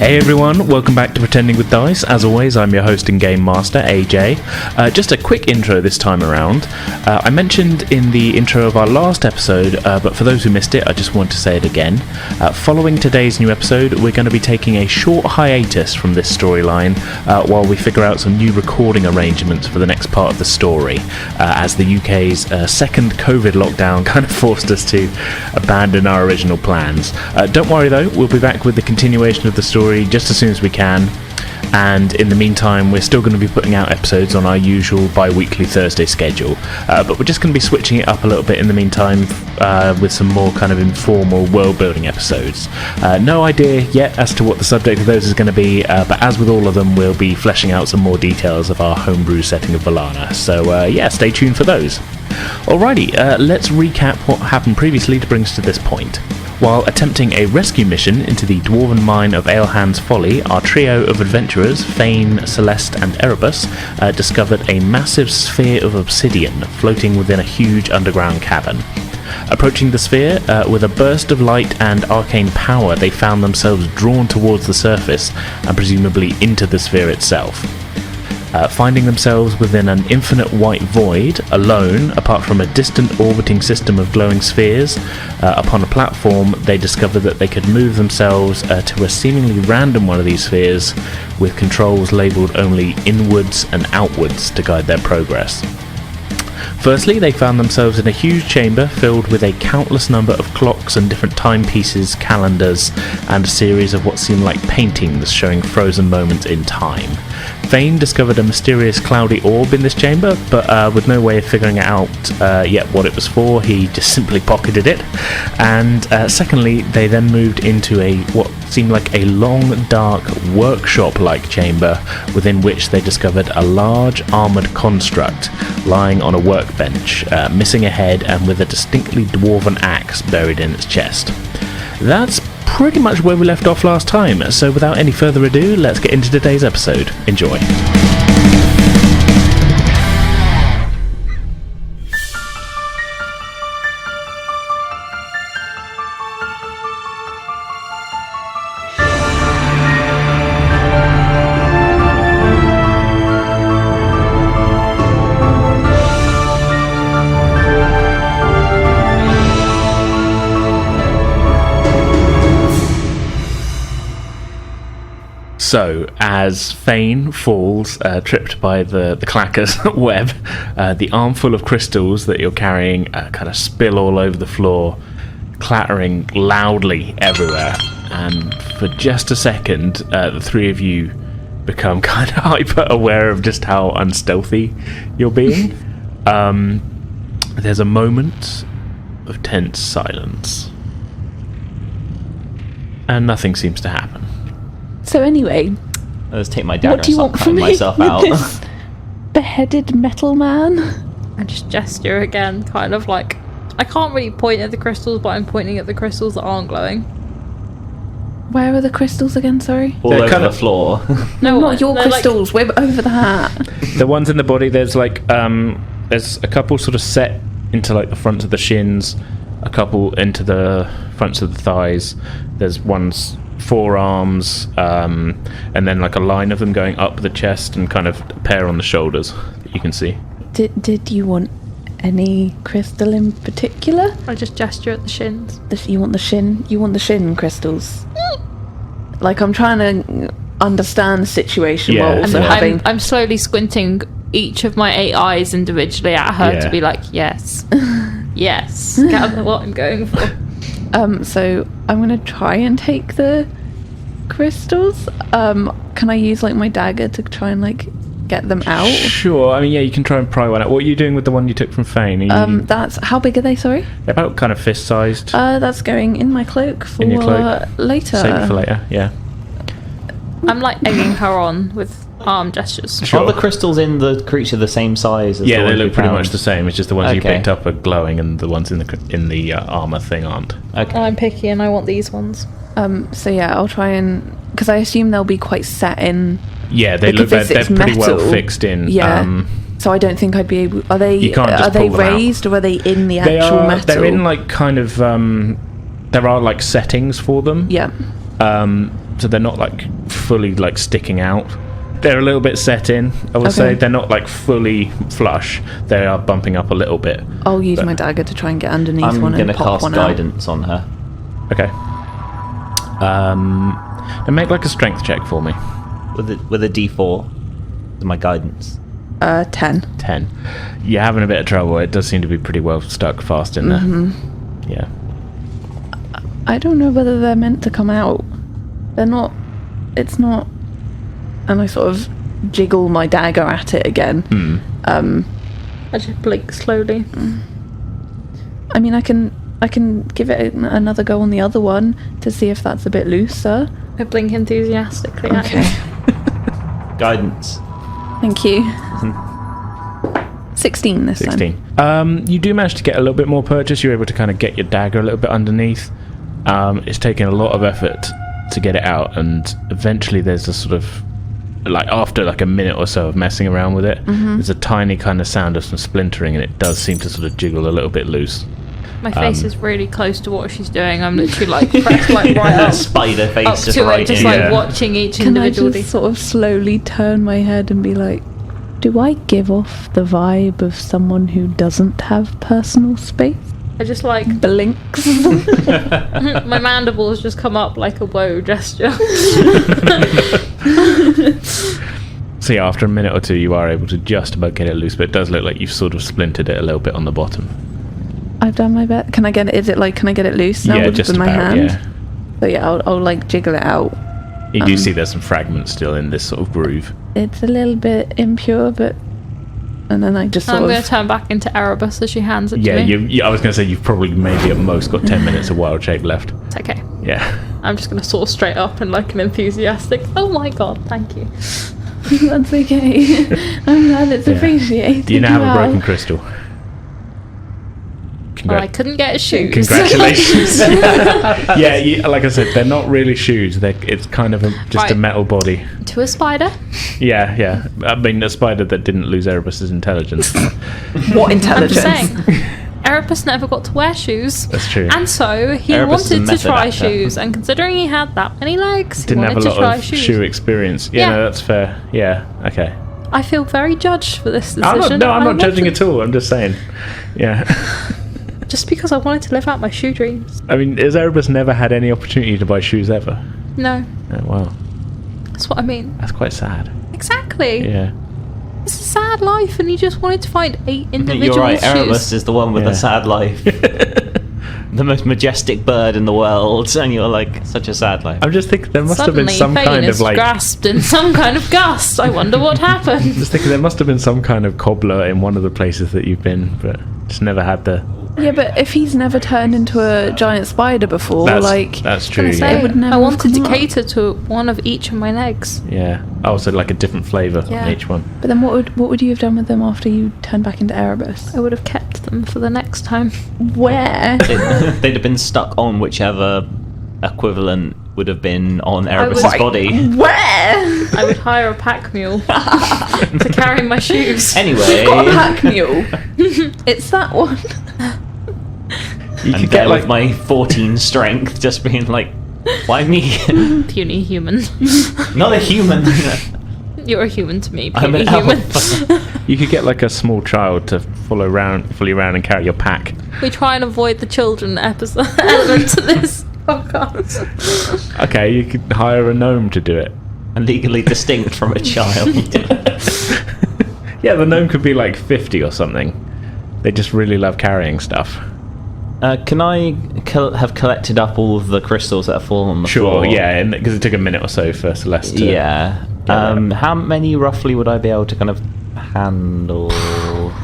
Hey everyone, welcome back to Pretending with Dice. As always, I'm your host and game master, AJ. Just a quick intro this time around. I mentioned in the intro of our last episode, but for those who missed it, I just want to say it again. Following today's new episode, we're going to be taking a short hiatus from this storyline while we figure out some new recording arrangements for the next part of the story, as the UK's second COVID lockdown kind of forced us to abandon our original plans. Don't worry though, we'll be back with the continuation of the story just as soon as we can, and in the meantime we're still going to be putting out episodes on our usual bi-weekly Thursday schedule, but we're just going to be switching it up a little bit in the meantime with some more kind of informal world building episodes. No idea yet as to what the subject of those is going to be, but as with all of them, we'll be fleshing out some more details of our homebrew setting of Valana, so yeah, stay tuned for those. Alrighty, let's recap what happened previously to bring us to this point. While attempting a rescue mission into the dwarven mine of Alehand's Folly, our trio of adventurers, Faen, Celeste and Erebus, discovered a massive sphere of obsidian floating within a huge underground cavern. Approaching the sphere, with a burst of light and arcane power, they found themselves drawn towards the surface and presumably into the sphere itself. Finding themselves within an infinite white void, alone, apart from a distant orbiting system of glowing spheres, upon a platform, they discovered that they could move themselves to a seemingly random one of these spheres, with controls labelled only inwards and outwards to guide their progress. Firstly, they found themselves in a huge chamber filled with a countless number of clocks and different timepieces, calendars, and a series of what seemed like paintings showing frozen moments in time. Faen discovered a mysterious cloudy orb in this chamber, but with no way of figuring out yet what it was for, he just simply pocketed it. And secondly, they then moved into what seemed like a long, dark, workshop-like chamber, within which they discovered a large armoured construct lying on a workbench, missing a head and with a distinctly dwarven axe buried in its chest. That's pretty much where we left off last time, so without any further ado, let's get into today's episode. Enjoy. So, as Faen falls, tripped by the clacker's web, the armful of crystals that you're carrying kind of spill all over the floor, clattering loudly everywhere. And for just a second, the three of you become kind of hyper-aware of just how unstealthy you're being. There's a moment of tense silence. And nothing seems to happen. So anyway, let's take my dagger what do you want from me myself with out. this beheaded metal man? I just gesture again, kind of like, I can't really point at the crystals, but I'm pointing at the crystals that aren't glowing. Where are the crystals again, sorry? All over the floor. No, not your crystals, we're over the hat. The ones in the body, there's like, there's a couple sort of set into like the fronts of the shins, a couple into the fronts of the thighs, there's ones forearms, and then like a line of them going up the chest and kind of a pair on the shoulders that you can see. Did you want any crystal in particular? I just gesture at the shins. You want the shin crystals? Like, I'm trying to understand the situation while also having... I'm slowly squinting each of my 8 eyes individually at her to be like, yes. Yes. Gather what I'm going for. So I'm going to try and take the crystals. Can I use like my dagger to try and like get them out? Sure. I mean, yeah, you can try and pry one out. What are you doing with the one you took from Faen? That's how big are they? Sorry. They're about kind of fist-sized. That's going in my cloak for in your cloak. Later. Save it for later. Yeah. I'm like egging her on with arm gestures. Sure. Are the crystals in the creature the same size as the they ones look we pretty found? much the same. It's just the ones you Okay. picked up are glowing, and the ones in the armor thing aren't. Okay. I'm picky and I want these ones. So yeah, I'll try and... Because I assume they'll be quite set in... Yeah, they're pretty metal, well fixed in. Yeah. So I don't think I'd be able... Are they You can't just pull them raised out. or are they in the actual metal? They're in like kind of... there are like settings for them. Yeah. so they're not like fully like sticking out. They're a little bit set in, I would say. They're not like fully flush. They are bumping up a little bit. I'll use my dagger to try and get underneath one and pop one out. I'm going to cast guidance on her. Okay. And make like a strength check for me. With a D4. With my guidance. 10. 10. You're having a bit of trouble. It does seem to be pretty well stuck fast in there. Yeah. I don't know whether they're meant to come out. They're not. It's not. And I sort of jiggle my dagger at it again. I just blink slowly. I mean, I can give it another go on the other one to see if that's a bit looser. I blink enthusiastically. Okay. Guidance. Thank you. 16 this time. 16. You do manage to get a little bit more purchase. You're able to kind of get your dagger a little bit underneath. It's taken a lot of effort to get it out, and eventually there's a sort of, like after like a minute or so of messing around with it, there's a tiny kind of sound of some splintering, and it does seem to sort of jiggle a little bit loose. My face is really close to what she's doing. I'm literally like pressed like right up, spider face up just to right it, just in. like watching each Can I individual. just sort of slowly turn my head and be like, do I give off the vibe of someone who doesn't have personal space? I just like Blinks. my mandibles just come up like a woe gesture. So yeah, after a minute or two, you are able to just about get it loose, but it does look like you've sort of splintered it a little bit on the bottom. I've done my best. Can I get it? Is it like, can I get it loose now Yeah, with just my about, hand? yeah. So yeah, I'll like jiggle it out. You do see there's some fragments still in this sort of groove. It's a little bit impure, but... And then I just sort I'm of... going to turn back into Erebus as she hands it Yeah, to me. I was going to say you've probably maybe at most got 10 minutes of wild shape left. It's okay. Yeah. I'm just going to soar straight up and like an enthusiastic, oh my god, thank you. That's okay. I'm glad it's appreciated. Do you now have a broken crystal? Well, I couldn't get shoes. Congratulations. Yeah, like I said, they're not really shoes. It's kind of just a metal body. To a spider. Yeah. I mean, a spider that didn't lose Erebus's intelligence. What I'm intelligence? just saying. Erebus never got to wear shoes. That's true. And so he Erebus is a wanted to method try actor. shoes, and considering he had that many legs, Didn't he have a wanted to lot try of shoes. shoe experience. Yeah, no, that's fair. Yeah, okay. I feel very judged for this decision. I'm not judging at all. I'm just saying. Yeah. Just because I wanted to live out my shoe dreams. I mean, has Erebus never had any opportunity to buy shoes ever? No, Oh, wow. that's what I mean. That's quite sad. Exactly. Yeah. It's a sad life, and he just wanted to find 8 individual You're right, shoes. Erebus is the one with Yeah. the sad life. The most majestic bird in the world, and you're like, such a sad life. I'm just thinking there must have been Suddenly, some Faen kind is of like... grasped in some kind of gust. I wonder what happened. Just thinking there must have been some kind of cobbler in one of the places that you've been, but just never had the... Yeah, but if he's never turned into a giant spider before, That's true, gonna say, yeah. it would never I have wanted to come up. cater to one of each of my legs. Yeah. Oh, so like a different flavour Yeah. on each one. But then what would you have done with them after you turned back into Erebus? I would have kept them for the next time. Where? They'd have been stuck on whichever equivalent would have been on Erebus's would- body. Where? I would hire a pack mule to carry my shoes. Anyway, Got a pack mule. It's that one. You and could there get with like... my 14 strength, just being like, why me? Puny human. Not a human. You're a human to me, I'm puny an human. elf. You could get like a small child to fully around and carry your pack. We try and avoid the children episode element to this podcast. Okay, you could hire a gnome to do it. And legally distinct from a child. Yeah, the gnome could be like 50 or something. They just really love carrying stuff. Can I have collected up all of the crystals that have fallen on the floor? Sure, yeah, because it took a minute or so for Celeste to... Yeah. How many roughly would I be able to kind of handle?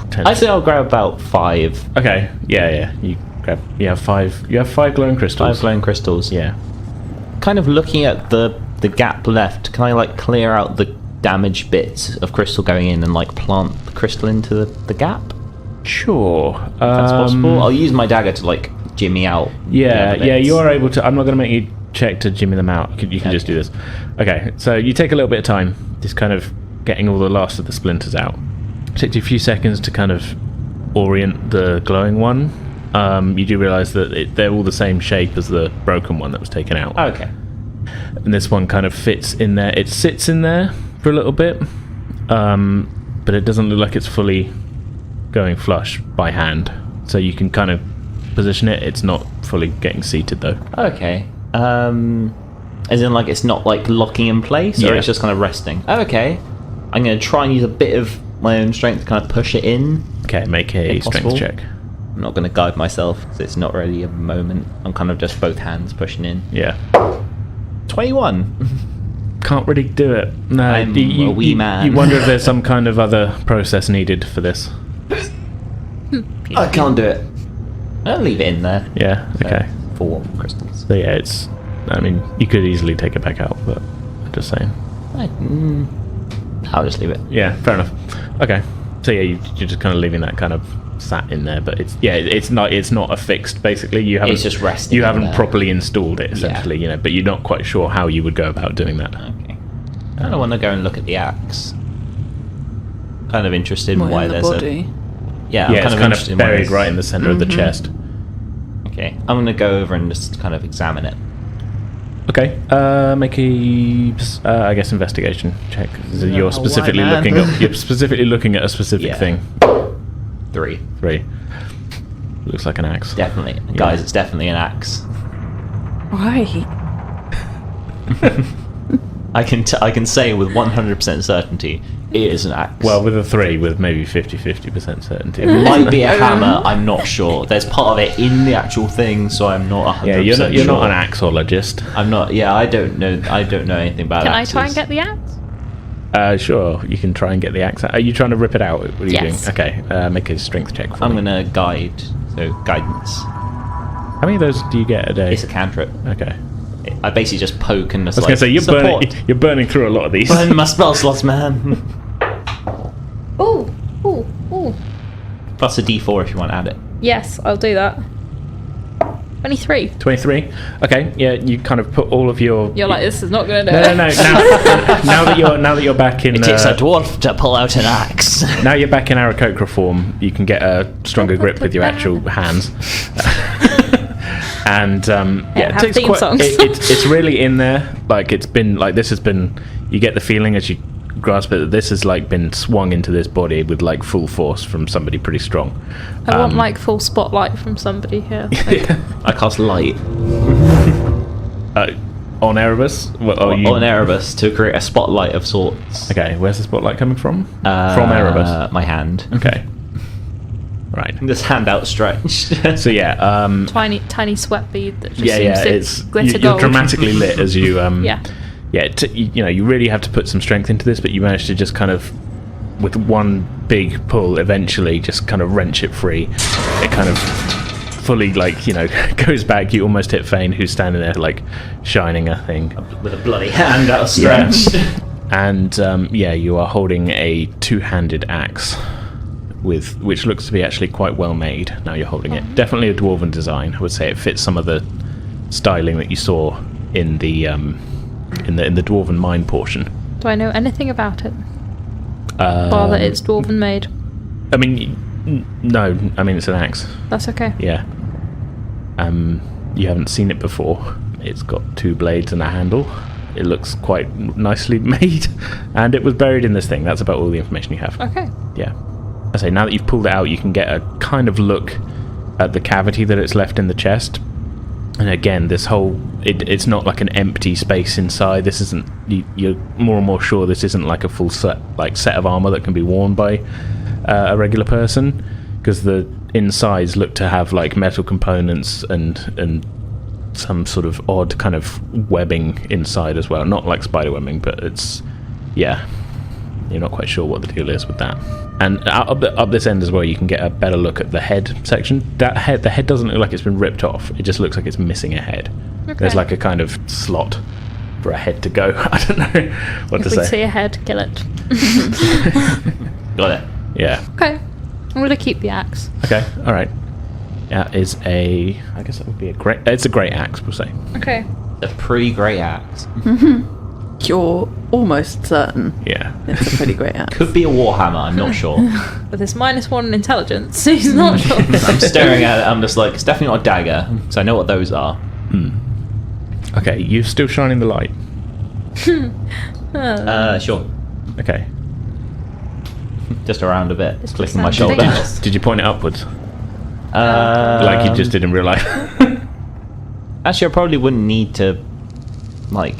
10. I'd say I'll grab about 5. Okay, yeah. You have 5 glowing crystals. 5 glowing crystals. Yeah. Kind of looking at the gap left, can I like clear out the damaged bits of crystal going in and like plant the crystal into the gap? Sure. If that's possible. I'll use my dagger to like jimmy out. Yeah, the other yeah, bits. you are able to... I'm not going to make you check to jimmy them out. You can just do this. Okay, so you take a little bit of time, just kind of getting all the last of the splinters out. It takes you a few seconds to kind of orient the glowing one. You do realise that they're all the same shape as the broken one that was taken out. Okay. and this one kind of fits in there. It sits in there for a little bit, but it doesn't look like it's fully going flush by hand. So you can kind of position it. It's not fully getting seated though. Okay. As in, like, it's not like locking in place, or Yeah. it's just kind of resting. Okay. I'm going to try and use a bit of my own strength to kind of push it in. Okay, make a If strength possible. check. I'm not going to guide myself because it's not really a moment. I'm kind of just both hands pushing in. Yeah. 21. Can't really do it. No, I'm a wee man. You wonder if there's some kind of other process needed for this. I can't do it. I'll leave it in there. Yeah, okay. For crystals. So yeah, it's... I mean, you could easily take it back out, but I'm just saying. I'll just leave it. Yeah, fair enough. Okay. So yeah, you're just kind of leaving that kind of sat in there, but it's not affixed. Basically, you haven't. It's just resting You in haven't there. properly installed it, essentially. You know, but you're not quite sure how you would go about doing that. Okay. I don't want to go and look at the axe. Kind of interested in More why in the there's body. a... Yeah, Yeah, I'm it's kind interested of in why buried there's- right in the center of the chest. Okay, I'm going to go over and just kind of examine it. Okay. Make a, I guess, investigation check. You're specifically why, man? looking at. You're specifically looking at a specific Yeah. thing. 3. 3. Looks like an axe. Definitely. Guys, it's definitely an axe. Right. I can say with 100% certainty it is an axe. Well, with a 3, with maybe 50% certainty. it might be a hammer. I'm not sure. There's part of it in the actual thing, so I'm not 100% Yeah, you're sure. not an axologist. I'm not. Yeah, I don't know. I don't know anything about Can I axes. try and get the axe? Sure, you can try and get the axe out. Are you trying to rip it out? What are you Yes. doing? Okay, make a strength check for I'm me. gonna guide. So guidance. How many of those do you get a day? It's a cantrip. Okay. I basically just poke and just I was going to say, support. you're burning through a lot of these. Burn my spell slots, man. Ooh, ooh, ooh. Plus a D4 if you want to add it. Yes, I'll do that. 23. 23? Okay, yeah, you kind of put all of your... You're like, this is not going to do No, it. no, no. Now that you're back in... It takes a dwarf to pull out an axe. Now you're back in Aarakocra form, you can get a stronger grip with your actual hands. And yeah, it have takes theme songs. it's really in there. Like it's been like this has been. You get the feeling as you grasp it that this has like been swung into this body with like full force from somebody pretty strong. I want like full spotlight from somebody here. I cast light On Erebus. Well, on Erebus to create a spotlight of sorts. Okay, where's the spotlight coming from? From Erebus. My hand. Okay. Right. This hand outstretched. So yeah. Tiny sweat bead that just Yeah. seems to It's glitter you're gold. dramatically lit as you. Yeah. Yeah, you really have to put some strength into this, but you manage to just kind of, with one big pull, eventually just kind of wrench it free. It kind of fully, goes back. You almost hit Faen, who's standing there, shining a thing. With a bloody hand outstretched. And, you are holding a two-handed axe, which looks to be actually quite well made, now you're holding it. Definitely a dwarven design. I would say it fits some of the styling that you saw in the dwarven mine portion. Do I know anything about it? Bar that it's dwarven made. I mean, no. I mean, it's an axe. That's okay. Yeah. You haven't seen it before. It's got 2 blades and a handle. It looks quite nicely made, and it was buried in this thing. That's about all the information you have. Okay. Yeah. I say now that you've pulled it out, you can get a kind of look at the cavity that it's left in the chest. And again, this whole it's not like an empty space inside. This isn't. You're more and more sure this isn't like a full set of armor that can be worn by a regular person, because the insides look to have like metal components and some sort of odd kind of webbing inside as well. Not like spider webbing, but it's you're not quite sure what the deal is with that. And up this end as well, you can get a better look at the head section. The head doesn't look like it's been ripped off. It just looks like it's missing a head. Okay. There's like a kind of slot for a head to go. I don't know what If to we say. see a head, kill it. Got it. Yeah. Okay. I'm going to keep the axe. Okay. All right. That is I guess that would be a great. It's a great axe, we'll say. Okay. A pretty great axe. You're almost certain Yeah. it's a pretty great axe. Could be a warhammer. I'm not sure. With this -1 in intelligence, he's not sure. I'm staring at it. I'm just like, it's definitely not a dagger, so I know what those are. Okay, you're still shining the light. Sure. Okay. Just around a bit, It's clicking just my sounding shoulder. dangerous. Did you point it upwards? Like you just did in real life? Actually, I probably wouldn't need to, like,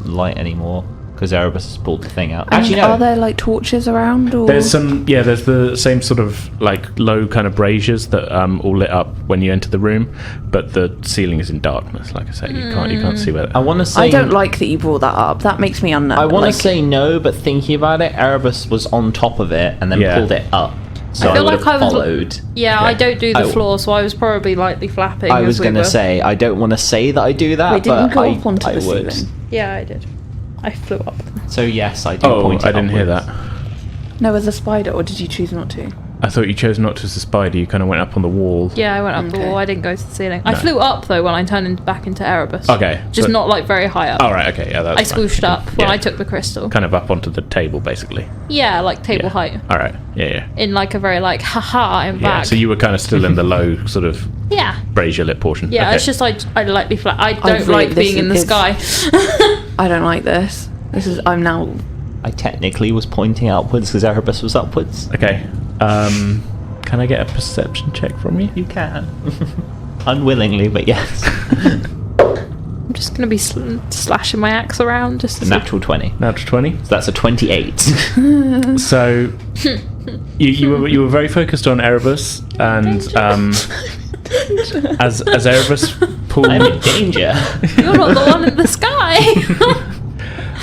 light anymore, because Erebus has pulled the thing out. Actually, no. Are there like torches around? Or There's there's the same sort of like low kind of braziers that all lit up when you enter the room, but the ceiling is in darkness. Like I say, you can't see where. I want to say... I don't like that you brought that up. That makes me unnerved. I want to like, say no, but thinking about it, Erebus was on top of it and then Yeah. pulled it up. So I I feel would like have I was- followed. Yeah, I don't do the I- floor, so I was probably lightly flapping. I as was we going to were- say, I don't want to say that I do that, Wait, didn't but you go I, up onto I the would. ceiling? Yeah, I did. I flew up. So yes, I do Oh, point it I didn't hear upwards. that. No, as a spider, or did you choose not to? I thought you chose not to as a spider. You kind of went up on the wall. Yeah, I went up the Okay. wall. I didn't go to the ceiling. I No. flew up though when I turned back into Erebus. Okay, Just but- not like very high up. Oh right, okay, yeah, that's I fine. swooshed up when Yeah. I took the crystal. Kind of up onto the table, basically. Yeah, like table Yeah. height. All right, yeah. In like a very like, haha, I'm Yeah, back. so you were kind of still in the low sort of Yeah. brazier lit portion. Yeah, Okay. it's just I lightly flat. I don't really- like this being in the is- sky. I don't like this. I'm now. I technically was pointing upwards because Erebus was upwards. Okay. Can I get a perception check from you? You can. Unwillingly, but yes. I'm just gonna be slashing my axe around just to A see. natural 20. Natural 20. So that's a 28. So you were very focused on Erebus, and as Erebus pulled I'm in danger. You're not the one in the sky.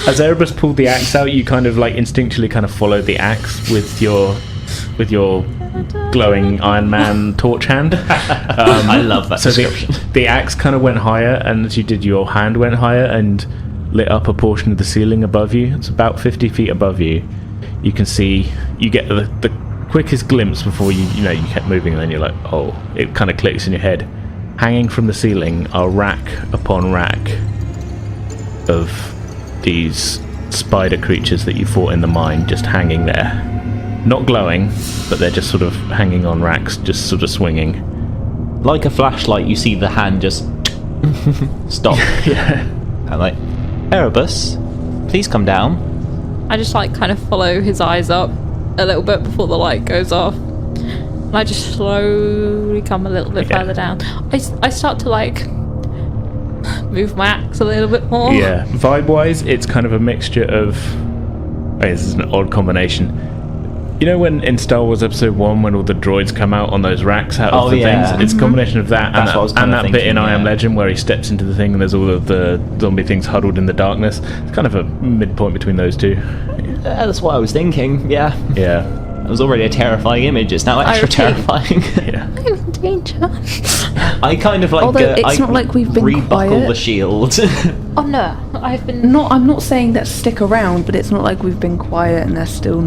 as Erebus pulled the axe out, you kind of like instinctually kind of followed the axe with your glowing Iron Man torch hand. I love that So description. the axe kind of went higher, and as you did, your hand went higher and lit up a portion of the ceiling above you. It's about 50 feet above you. You can see, you get the quickest glimpse before you kept moving, and then you're like, oh, it kind of clicks in your head. Hanging from the ceiling are rack upon rack of these spider creatures that you fought in the mine, just hanging there. Not glowing, but they're just sort of hanging on racks, just sort of swinging. Like a flashlight, you see the hand just stop. Yeah. I'm like, Erebus, please come down. I just like kind of follow his eyes up a little bit before the light goes off. And I just slowly come a little bit Okay. further down. I start to like move my axe a little bit more. Yeah, vibe-wise, it's kind of a mixture of... this is an odd combination. You know when in Star Wars Episode 1, when all the droids come out on those racks out of the yeah. things? It's a combination of that That's what I was and kinda that bit thinking, in I Am yeah. Legend where he steps into the thing and there's all of the zombie things huddled in the darkness. It's kind of a midpoint between those two. That's what I was thinking, yeah. Yeah. It was already a terrifying image, it's now extra repeat. terrifying. Yeah. I'm in danger. I kind of like... Although it's I not like we've been rebuckle quiet. the shield. Oh no, I've been. I'm not saying that stick around, but it's not like we've been quiet and they're still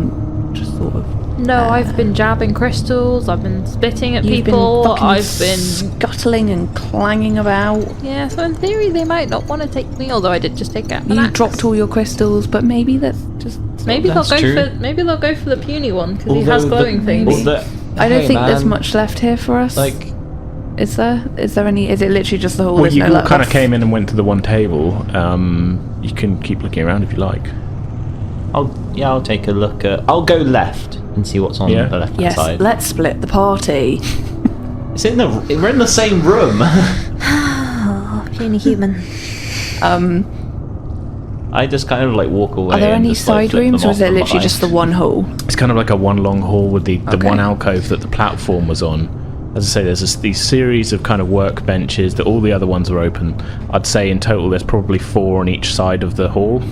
just sort of. No, I've been jabbing crystals. I've been spitting at You've people. been fucking I've been. scuttling and clanging about. Yeah, so in theory they might not want to take me. Although I did just take out an You axe. dropped all your crystals, but maybe that's just. Maybe That's they'll go true. for. Maybe they'll go for the puny one because he has glowing things. I don't think there's much left here for us. Like, Is there? Is there any? Is it literally just the whole? Well, there's you no all kind of left? came in and went to the one table. You can keep looking around if you like. I'll take a look at... I'll go left and see what's on Yeah. the left-hand Yes. side. Let's split the party. We're in the same room. Puny human. I just kind of like walk away. Are there and any just, like, side flip rooms, them or is off it from literally behind. just the one hall? It's kind of like a one long hall with the Okay. one alcove that the platform was on. As I say, there's these series of kind of workbenches that all the other ones are open. I'd say in total there's probably 4 on each side of the hall.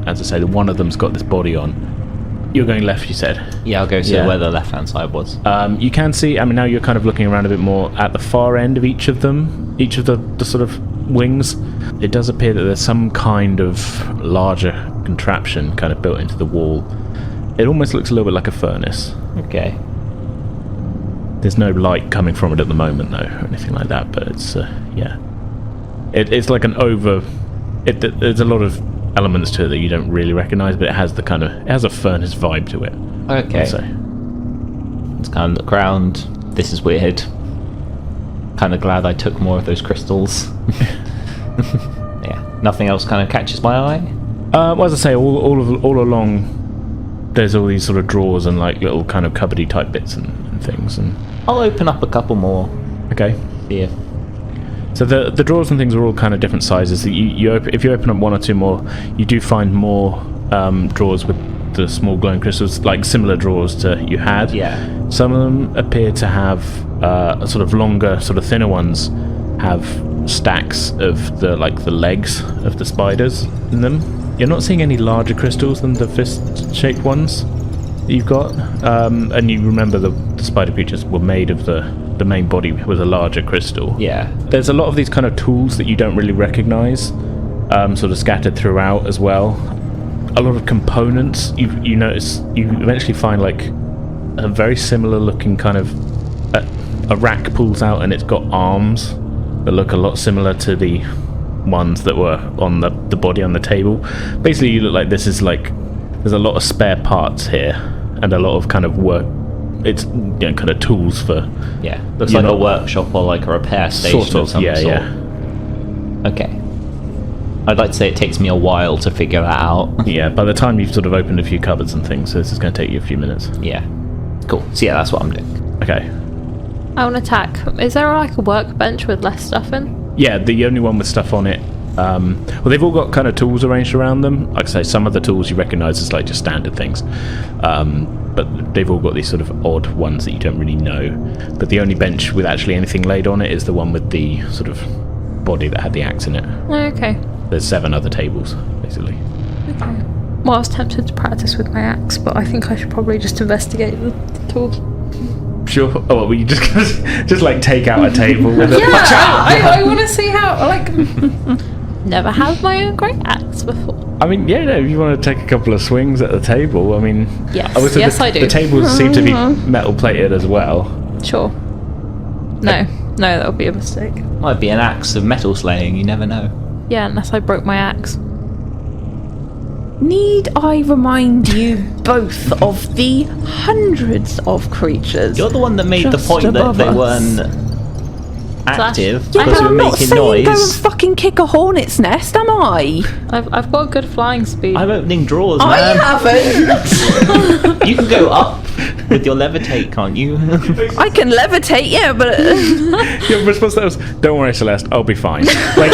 As I say, the one of them's got this body on. You're going left, you said? Yeah, I'll go see Yeah. where the left-hand side was. You can see, I mean, now you're kind of looking around a bit more at the far end of each of them, each of the sort of wings. It does appear that there's some kind of larger contraption kind of built into the wall. It almost looks a little bit like a furnace. Okay. There's no light coming from it at the moment, though, or anything like that, but it's, yeah. It's like an there's a lot of elements to it that you don't really recognise, but it has it has a furnace vibe to it. Okay. So, Let's kind of look around. This is weird. Kind of glad I took more of those crystals. Yeah, nothing else kind of catches my eye. Well, as I say, all along, there's all these sort of drawers and like little kind of cupboardy type bits and things. And I'll open up a couple more. okay. See if So the drawers and things are all kind of different sizes. If you open up one or two more, you do find more drawers with the small glowing crystals, like similar drawers to you had. Yeah. Some of them appear to have a sort of longer, sort of thinner ones have stacks of the legs of the spiders in them. You're not seeing any larger crystals than the fist-shaped ones that you've got, and you remember the spider creatures were made of the main body was a larger crystal. yeah. There's a lot of these kind of tools that you don't really recognize, sort of scattered throughout as well. A lot of components. You notice, you eventually find like a very similar looking kind of a rack pulls out and it's got arms that look a lot similar to the ones that were on the body on the table. Basically, you look like this is like there's a lot of spare parts here and a lot of kind of work. It's kind of tools for Looks like a workshop or like a repair station sort of of some sort. Okay. I'd like to say it takes me a while to figure that out. Yeah, by the time you've sort of opened a few cupboards and things, so this is going to take you a few minutes. Yeah. Cool. So yeah, that's what I'm doing. Okay. I want to attack. Is there like a workbench with less stuff in? Yeah, the only one with stuff on it. Well, they've all got kind of tools arranged around them. Like I say, some of the tools you recognise as like just standard things, but they've all got these sort of odd ones that you don't really know. But the only bench with actually anything laid on it is the one with the sort of body that had the axe in it. Okay. There's 7 other tables, basically. Okay. Well, I was tempted to practice with my axe, but I think I should probably just investigate the tools. Sure. Oh, well, you just like take out a table with a... Yeah, I want to see how, like... Never had my own great axe before. I mean, yeah, no, if you want to take a couple of swings at the table, I mean... Yes, obviously yes, I do. The tables seem to be metal plated as well. Sure. No, that would be a mistake. Might be an axe of metal slaying, you never know. Yeah, unless I broke my axe. Need I remind you both of the hundreds of creatures? You're the one that made the just point that above they us? weren't active Yeah, because but we were I'm not making saying noise. go and fucking kick a hornet's nest, am I? I've got good flying speed. I'm opening drawers, I man. haven't. You can go up with your levitate, can't you? I can levitate, yeah, but Your response to that was, don't worry, Celeste, I'll be fine. Like,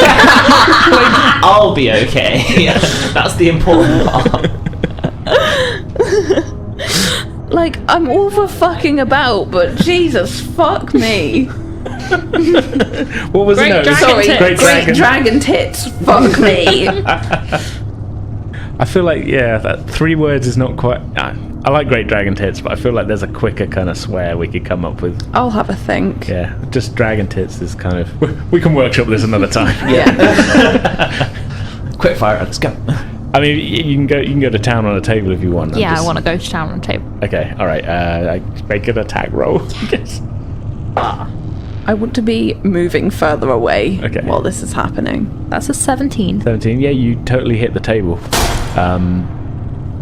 I'll be okay. That's the important part. like I'm all for fucking about, but Jesus, fuck me. what was Great the note? dragon Sorry, tits. great dragon tits. Fuck me. I feel like, that 3 words is not quite... I like great dragon tits, but I feel like there's a quicker kind of swear we could come up with. I'll have a think. Yeah, just dragon tits is kind of... We can workshop this another time. Yeah. Quick fire, let's go. I mean, you can go to town on a table if you want. yeah, I want to go to town on the table. Okay, alright, I make an attack roll. Yes. I want to be moving further away Okay. while this is happening. That's a 17. 17, yeah, you totally hit the table.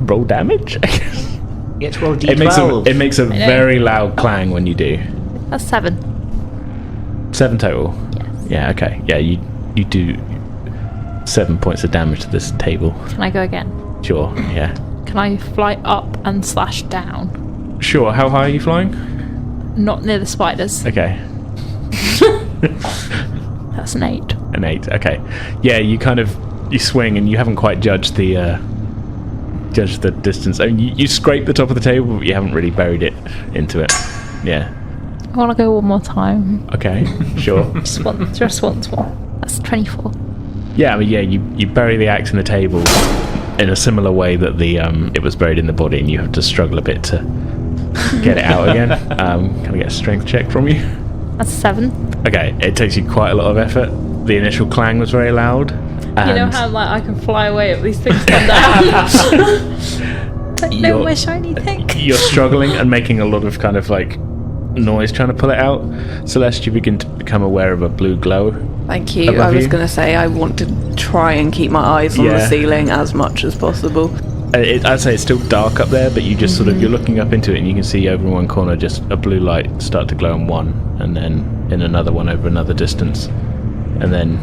Roll damage, I guess. You get to roll D12. It makes a very loud clang when you do. That's 7. 7 total? Yes. Yeah, okay. Yeah, you do 7 points of damage to this table. Can I go again? Sure, yeah. Can I fly up and slash down? Sure, how high are you flying? Not near the spiders. Okay, That's an 8. an 8, okay. Yeah, you swing and you haven't quite judged the distance. I mean, you scrape the top of the table, but you haven't really buried it into it. Yeah. I want to go one more time. Okay, sure. Just once more. That's 24. Yeah, I mean, yeah, you bury the axe in the table in a similar way that it was buried in the body, and you have to struggle a bit to get it out again. Can I get a strength check from you? That's 7. Okay, it takes you quite a lot of effort. The initial clang was very loud. You know how like I can fly away if these things come down? Like, no, You're- my shiny thing. You're struggling and making a lot of kind of like noise trying to pull it out. Celeste, you begin to become aware of a blue glow. Thank you. Above I was you? going to say I want to try and keep my eyes on the Yeah. ceiling as much as possible. I'd say it's still dark up there, but you just sort of, you're looking up into it and you can see over in one corner just a blue light start to glow in one, and then in another one over another distance, and then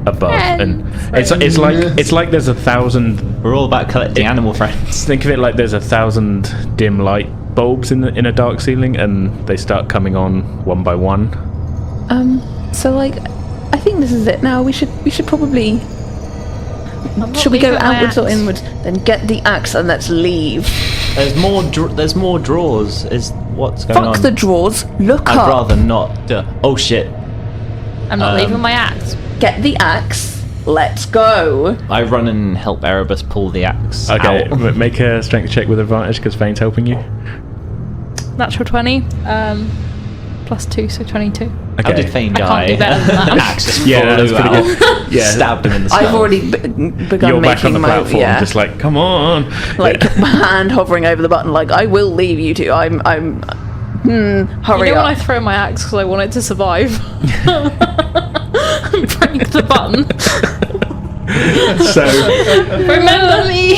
above, and it's like there's 1,000. We're all about collecting animal friends. Think of it like there's 1,000 dim light bulbs in a dark ceiling, and they start coming on one by one. So like, I think this is it now. We should probably. Should we go outwards or inwards? Then get the axe and let's leave. There's more drawers. Is what's going on? Fuck the drawers. Look I'd up. rather not. Oh shit! I'm not leaving my axe. Get the axe. Let's go. I run and help Erebus pull the axe. Okay, out. make a strength check with advantage because Fane's helping you. Natural 20. +2, so 22. Okay. How did Faen I die? can't do better than that. An axe just Yeah, that's flew pretty out. good. Yeah, Stabbed him in the skull. I've already begun you're back on making the my platform, just like, come on. like hand hovering over the button. Like, I will leave you two. I'm. Hurry You know when I up. throw my axe because I want it to survive? Break the button. So, Remember me.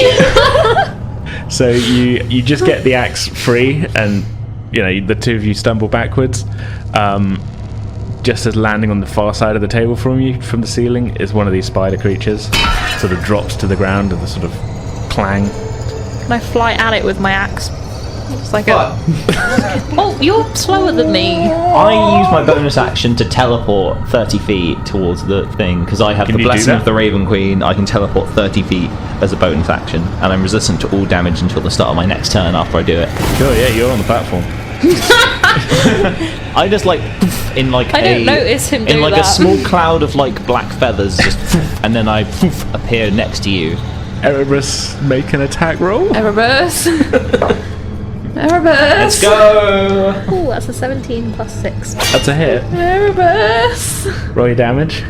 so you just get the axe free, and the two of you stumble backwards. Just as landing on the far side of the table from the ceiling, is one of these spider creatures. Sort of drops to the ground with a sort of clang. Can I fly at it with my axe? It's like Oh, you're slower than me. I use my bonus action to teleport 30 feet towards the thing because I have Can the you do blessing that? of the Raven Queen. I can teleport 30 feet as a bonus action, and I'm resistant to all damage until the start of my next turn after I do it. Sure, yeah, you're on the platform. I just like poof, in like I don't notice him in do like that. a small cloud of like black feathers, just poof, and then I poof, appear next to you. Erebus, make an attack roll. Erebus. Erebus. Let's go. Oh, that's a 17 +6. That's a hit. Erebus. Roll your damage.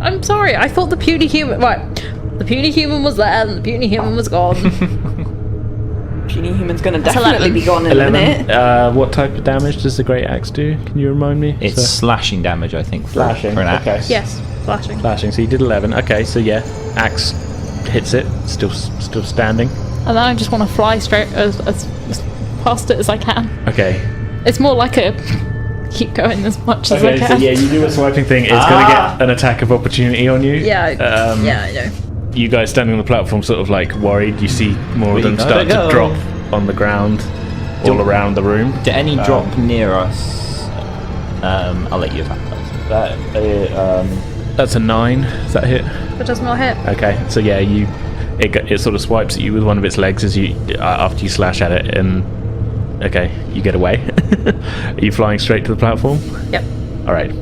I'm sorry, I thought the puny human... Right, the puny human was there and the puny human was gone. Puny human's gonna That's definitely 11. be gone in a minute. What type of damage does the great axe do? Can you remind me? It's slashing damage, I think, for Slashing, an axe. okay. Yes, flashing. Slashing. So you did 11. Okay, so yeah, axe hits it. Still standing. And then I just want to fly straight as past it as I can. Okay. It's more like a keep going as much as I Okay, can. so yeah, you do a swiping thing. It's going to get an attack of opportunity on you. Yeah, I know. You guys standing on the platform, sort of like worried. You see more of them start to drop on the ground, all around the room. Do any drop near us? I'll let you attack first. That's a 9. Does that hit? But does not hit. Okay, so yeah, it sort of swipes at you with one of its legs as you after you slash at it, and okay, you get away. Are you flying straight to the platform? Yep. All right.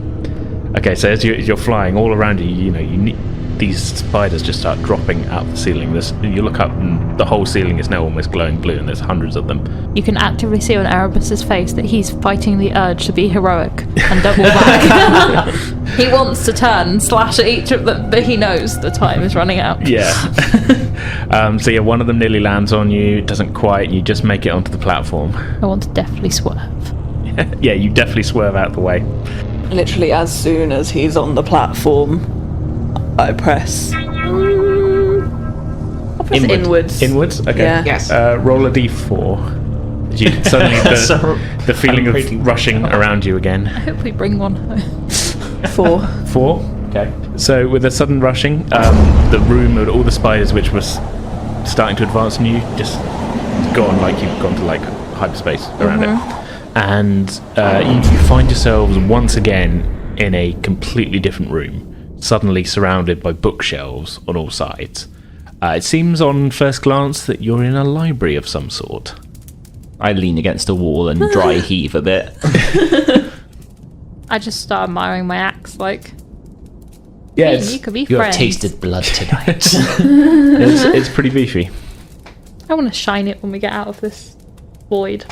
Okay, so as you're flying all around you, these spiders just start dropping out the ceiling. You look up, and the whole ceiling is now almost glowing blue, and there's hundreds of them. You can actively see on Erebus's face that he's fighting the urge to be heroic and double back. He wants to turn and slash at each of them, but he knows the time is running out. Yeah. So yeah, one of them nearly lands on you. It doesn't quite. You just make it onto the platform. I want to definitely swerve. Yeah, you definitely swerve out the way. Literally, as soon as he's on the platform, I press. I'll press inwards. Inwards? Okay. Yeah. Yes. Roll a d4. Suddenly the feeling of rushing around you again. I hope we bring one home. 4. 4? Okay. So with a sudden rushing, the room of all the spiders which was starting to advance on you just gone, like you've gone to like hyperspace around it. And you find yourselves once again in a completely different room, suddenly surrounded by bookshelves on all sides. It seems on first glance that you're in a library of some sort. I lean against a wall and dry heave a bit. I just start admiring my axe, like, Yeah, you could be You have friends. tasted blood tonight. it's pretty beefy. I want to shine it when we get out of this void.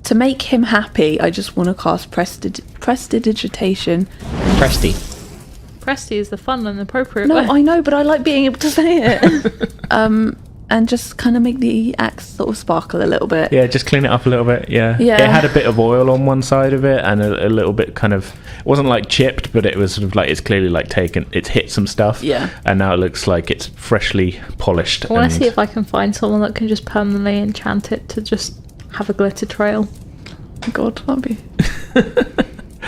To make him happy, I just want to cast prestidigitation. Presty. Presty is the fun and appropriate No, way. I know, but I like being able to say it. And just kind of make the axe sort of sparkle a little bit. Yeah, just clean it up a little bit. Yeah. Yeah. It had a bit of oil on one side of it, and a little bit kind of. It wasn't like chipped, but it was sort of like it's clearly like it's hit some stuff. Yeah. And now it looks like it's freshly polished. I want to and- see if I can find someone that can just permanently enchant it to just have a glitter trail. God, that'd be.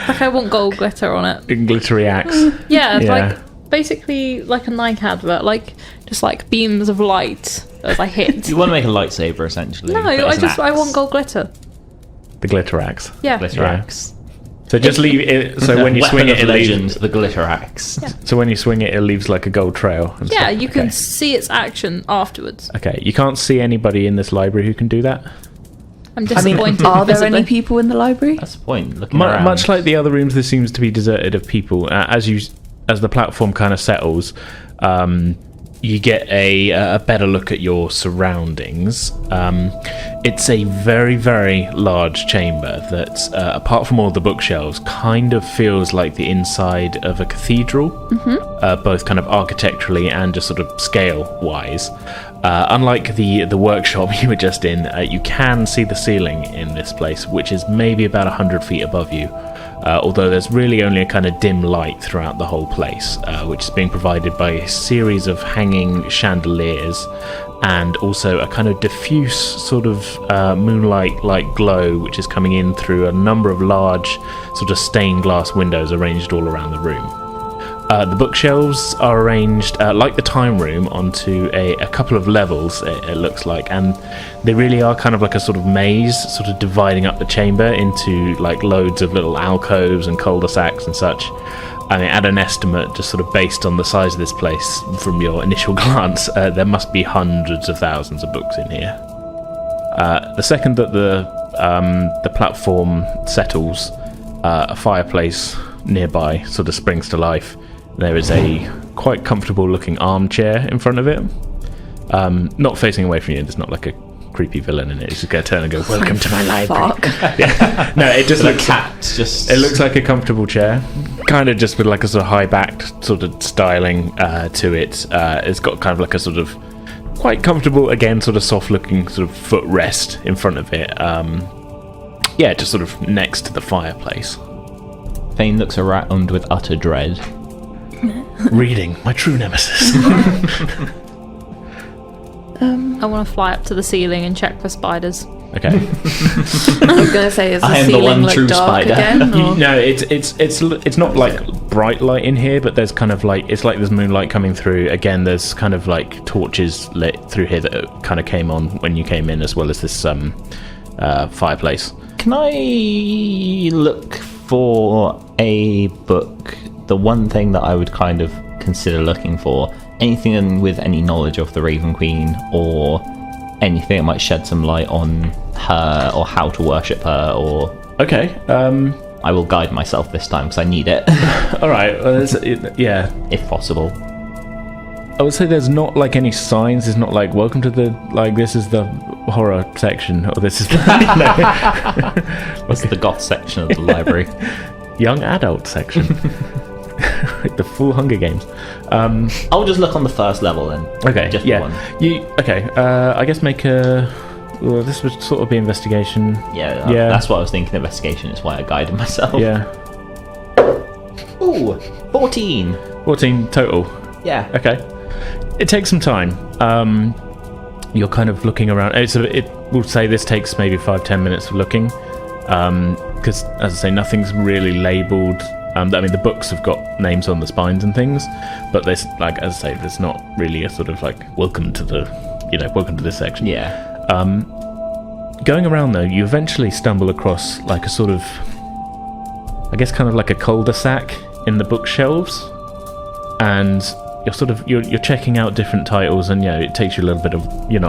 Like, I want gold glitter on it. glittery axe. Yeah, Yeah. like basically like a Nike advert, like just like beams of light as I hit. You want to make a lightsaber, essentially. No, but it's an I axe. want gold glitter. The glitter axe. Yeah. Glitter axe. So just leave it. So when you swing Weapon it, of it legend, leaves. the glitter axe. So when you swing it, it leaves like a gold trail. And Yeah, stuff. you can Okay. see its action afterwards. Okay, you can't see anybody in this library who can do that. I'm I mean, disappointed. are there visibly. any people in the library? That's the point. Looking around. Much like the other rooms, this seems to be deserted of people. As the platform kind of settles, you get a better look at your surroundings. It's a very, very large chamber that, apart from all the bookshelves, kind of feels like the inside of a cathedral, both kind of architecturally and just sort of scale-wise. Unlike the workshop you were just in, you can see the ceiling in this place, which is maybe about 100 feet above you. Although there's really only a kind of dim light throughout the whole place, which is being provided by a series of hanging chandeliers and also a kind of diffuse sort of moonlight-like glow which is coming in through a number of large sort of stained glass windows arranged all around the room. The bookshelves are arranged like the time room onto a couple of levels, it looks like, and they really are kind of like a sort of maze, sort of dividing up the chamber into like loads of little alcoves and cul-de-sacs and such. I mean, at an estimate, just sort of based on the size of this place from your initial glance, there must be hundreds of thousands of books in here. The second that the platform settles, a fireplace nearby sort of springs to life. There is a quite comfortable looking armchair in front of it. Not facing away from you, there's not like a creepy villain in it. It's just going to turn and go, "Welcome to my library." Fuck. Yeah. No, it just looks just... it looks like a comfortable chair, kind of just with like a sort of high-backed sort of styling to it. It's got kind of like a sort of quite comfortable, again, sort of soft-looking sort of footrest in front of it. Yeah, just sort of next to the fireplace. Faen looks around with utter dread. Reading, my true nemesis. I want to fly up to the ceiling and check for spiders. Okay. I was going to say, is I the am the one ceiling look true dark spider. again? Or? No, it's not like bright light in here, but there's kind of like, it's like there's moonlight coming through. Again, there's kind of like torches lit through here that kind of came on when you came in, as well as this fireplace. Can I look for a book? The one thing that I would kind of consider looking for, anything with any knowledge of the Raven Queen, or anything that might shed some light on her or how to worship her, or... Okay. I will guide myself this time because I need it. All right. Yeah. If possible. I would say there's not like any signs. There's not like, welcome to the, like, this is the horror section, or this is the What's the goth section of the library? young adult section. Like the full Hunger Games. I'll just look on the first level then. Okay. Just yeah. one. I guess make a. Well, this would sort of be investigation. Yeah, Yeah. that's what I was thinking. Investigation is why I guided myself. Yeah. Ooh, 14. 14 total. Yeah. Okay. It takes some time. You're kind of looking around. It will say this takes maybe 5-10 minutes of looking. Because, as I say, nothing's really labelled. I mean, the books have got names on the spines and things, but there's, like, as I say, there's not really a sort of like welcome to this section. Yeah. Going around though, you eventually stumble across like a sort of, I guess, kind of like a cul-de-sac in the bookshelves, and you're checking out different titles, and it takes you a little bit of you're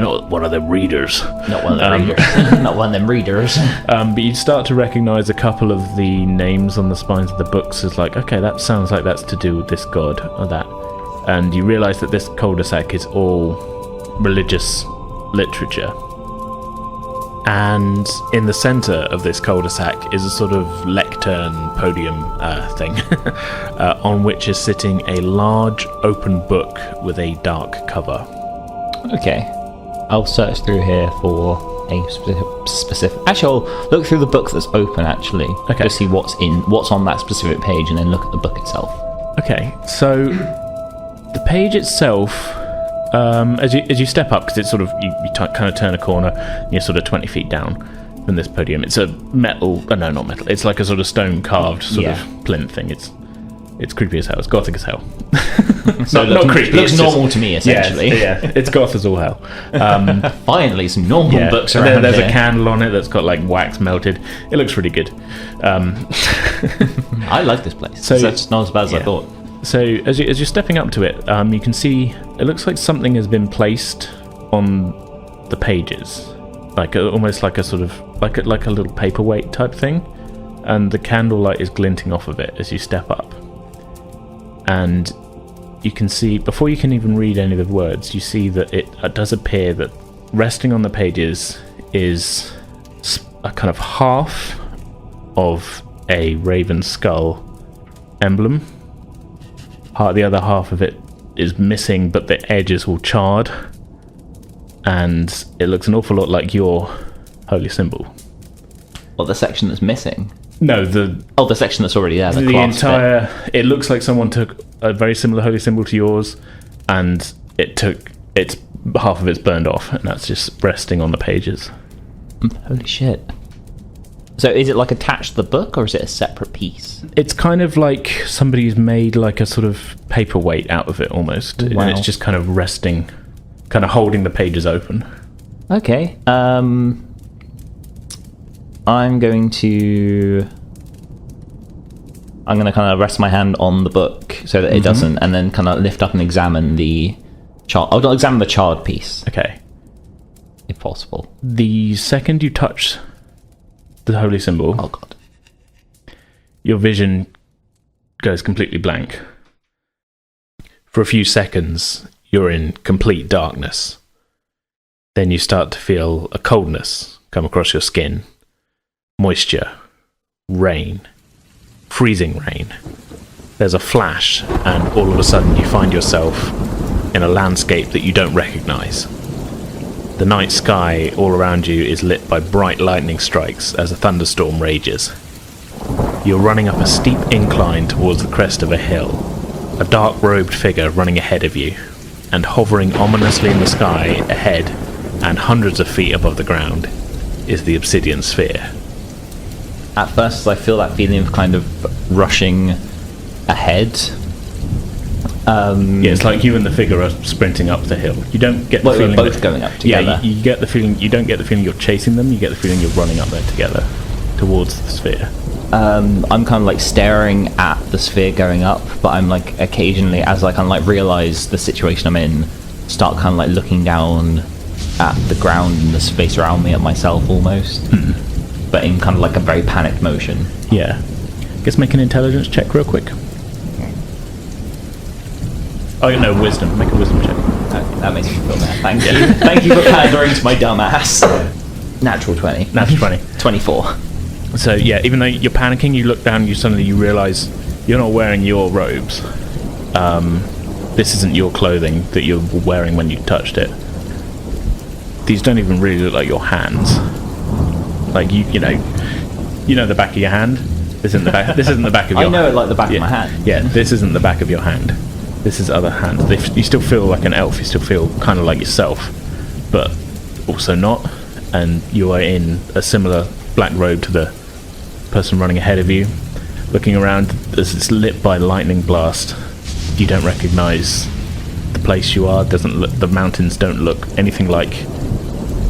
not one of them readers. Not one of them readers. Not one of them readers. But you start to recognise a couple of the names on the spines of the books as like, okay, that sounds like that's to do with this god or that. And you realise that this cul-de-sac is all religious literature. And in the centre of this cul-de-sac is a sort of lectern podium thing, on which is sitting a large open book with a dark cover. Okay. I'll search through here for a specific... Actually, I'll look through the book that's open, actually. Okay. To see what's on that specific page, and then look at the book itself. Okay, so the page itself, as you step up, because it's sort of, you kind of turn a corner, and you're sort of 20 feet down from this podium. It's a metal... no, not metal. It's like a sort of stone-carved sort of plinth thing. It's It's creepy as hell. It's gothic as hell. So not creepy. Looks it's normal just- to me, essentially. Yeah, it's goth as all hell. Finally, some normal Yeah. books And around there's here. a candle on it that's got like wax melted. It looks really good. I like this place. So- So that's not as bad as I yeah. thought. So as you're stepping up to it, you can see it looks like something has been placed on the pages, almost like a sort of like a little paperweight type thing, and the candlelight is glinting off of it as you step up, and you can see, before you can even read any of the words, you see that it does appear that resting on the pages is a kind of half of a raven skull emblem. The other half of it is missing, but the edge is all charred, and it looks an awful lot like your holy symbol. Well, the section that's missing. No, the section that's already there. The clasp bit. entire. It looks like someone took a very similar holy symbol to yours, and it's half of it's burned off, and that's just resting on the pages. Holy shit. So is it like attached to the book, or is it a separate piece? It's kind of like somebody's made like a sort of paperweight out of it almost, Wow. and it's just kind of resting, kind of holding the pages open. Okay. I'm going to kind of rest my hand on the book so that it doesn't, and then kind of lift up and examine the I'll examine the charred piece, Okay. if possible. The second you touch the holy symbol, Oh god. your vision goes completely blank. For a few seconds, you're in complete darkness. Then you start to feel a coldness come across your skin. Moisture. Rain. Freezing rain. There's a flash, and all of a sudden you find yourself in a landscape that you don't recognize. The night sky all around you is lit by bright lightning strikes as a thunderstorm rages. You're running up a steep incline towards the crest of a hill, a dark-robed figure running ahead of you, and hovering ominously in the sky ahead and hundreds of feet above the ground is the obsidian sphere. At first, I feel that feeling of kind of rushing ahead. Yeah, it's like you and the figure are sprinting up the hill. You don't get the Well, we're feeling both that- going up together. Yeah, you get the feeling. You don't get the feeling you're chasing them. You get the feeling you're running up there together towards the sphere. I'm kind of like staring at the sphere going up, but I'm like occasionally, as I kind of like realize the situation I'm in, start kind of like looking down at the ground and the space around me, at myself almost, but in kind of like a very panicked motion. Yeah. Guess make an intelligence check real quick. Oh no, wisdom. Make a wisdom check. That makes me feel better. Thank you. Thank you for pandering to my dumb ass. Natural 20. That's 20. 24. So yeah, even though you're panicking, you look down. You realise you're not wearing your robes. This isn't your clothing that you're wearing when you touched it. These don't even really look like your hands. Like you know the back of your hand. This isn't the back. This isn't the back of your. I know it like the back of my hand. Yeah, this isn't the back of your hand. This is other hand. You still feel like an elf. You still feel kind of like yourself, but also not. And you are in a similar black robe to the person running ahead of you. Looking around as it's lit by lightning blast, you don't recognise the place you are. The mountains don't look anything like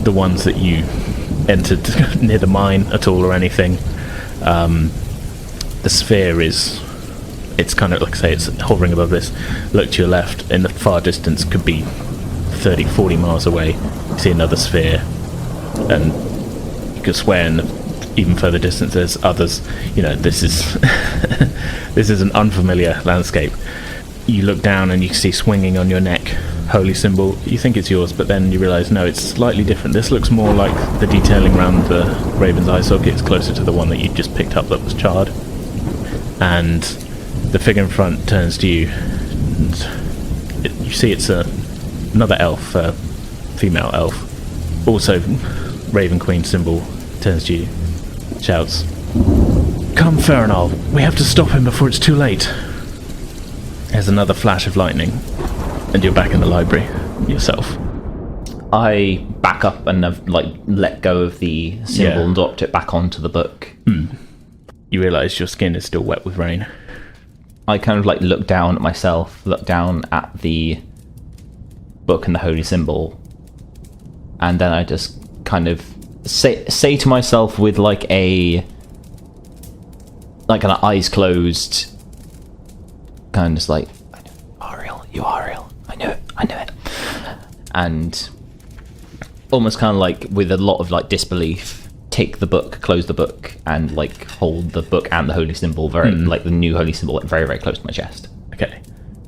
the ones that you entered near the mine at all or anything. The sphere it's kind of, like I say, it's hovering above this. Look to your left, in the far distance, could be 30, 40 miles away. You see another sphere, and you could swear in the even further distance there's others. This is this is an unfamiliar landscape. You look down and you see swinging on your neck holy symbol. You think it's yours, but then you realise no, it's slightly different. This looks more like the detailing around the raven's eye socket. It's closer to the one that you just picked up that was charred. And the figure in front turns to you, and you see it's another elf, a female elf, also Raven Queen symbol, turns to you, shouts, "Come, Farinal, we have to stop him before it's too late." There's another flash of lightning, and you're back in the library yourself. I back up and have let go of the symbol Yeah. and dropped it back onto the book. You realise your skin is still wet with rain. I kind of like look down at myself, look down at the book and the holy symbol, and then I just kind of say to myself with like an eyes closed, kind of just like, Ariel, you are real. I knew it. And almost kind of like with a lot of like disbelief, take the book, close the book, and like hold the book and the holy symbol like the new holy symbol very, very close to my chest. Okay.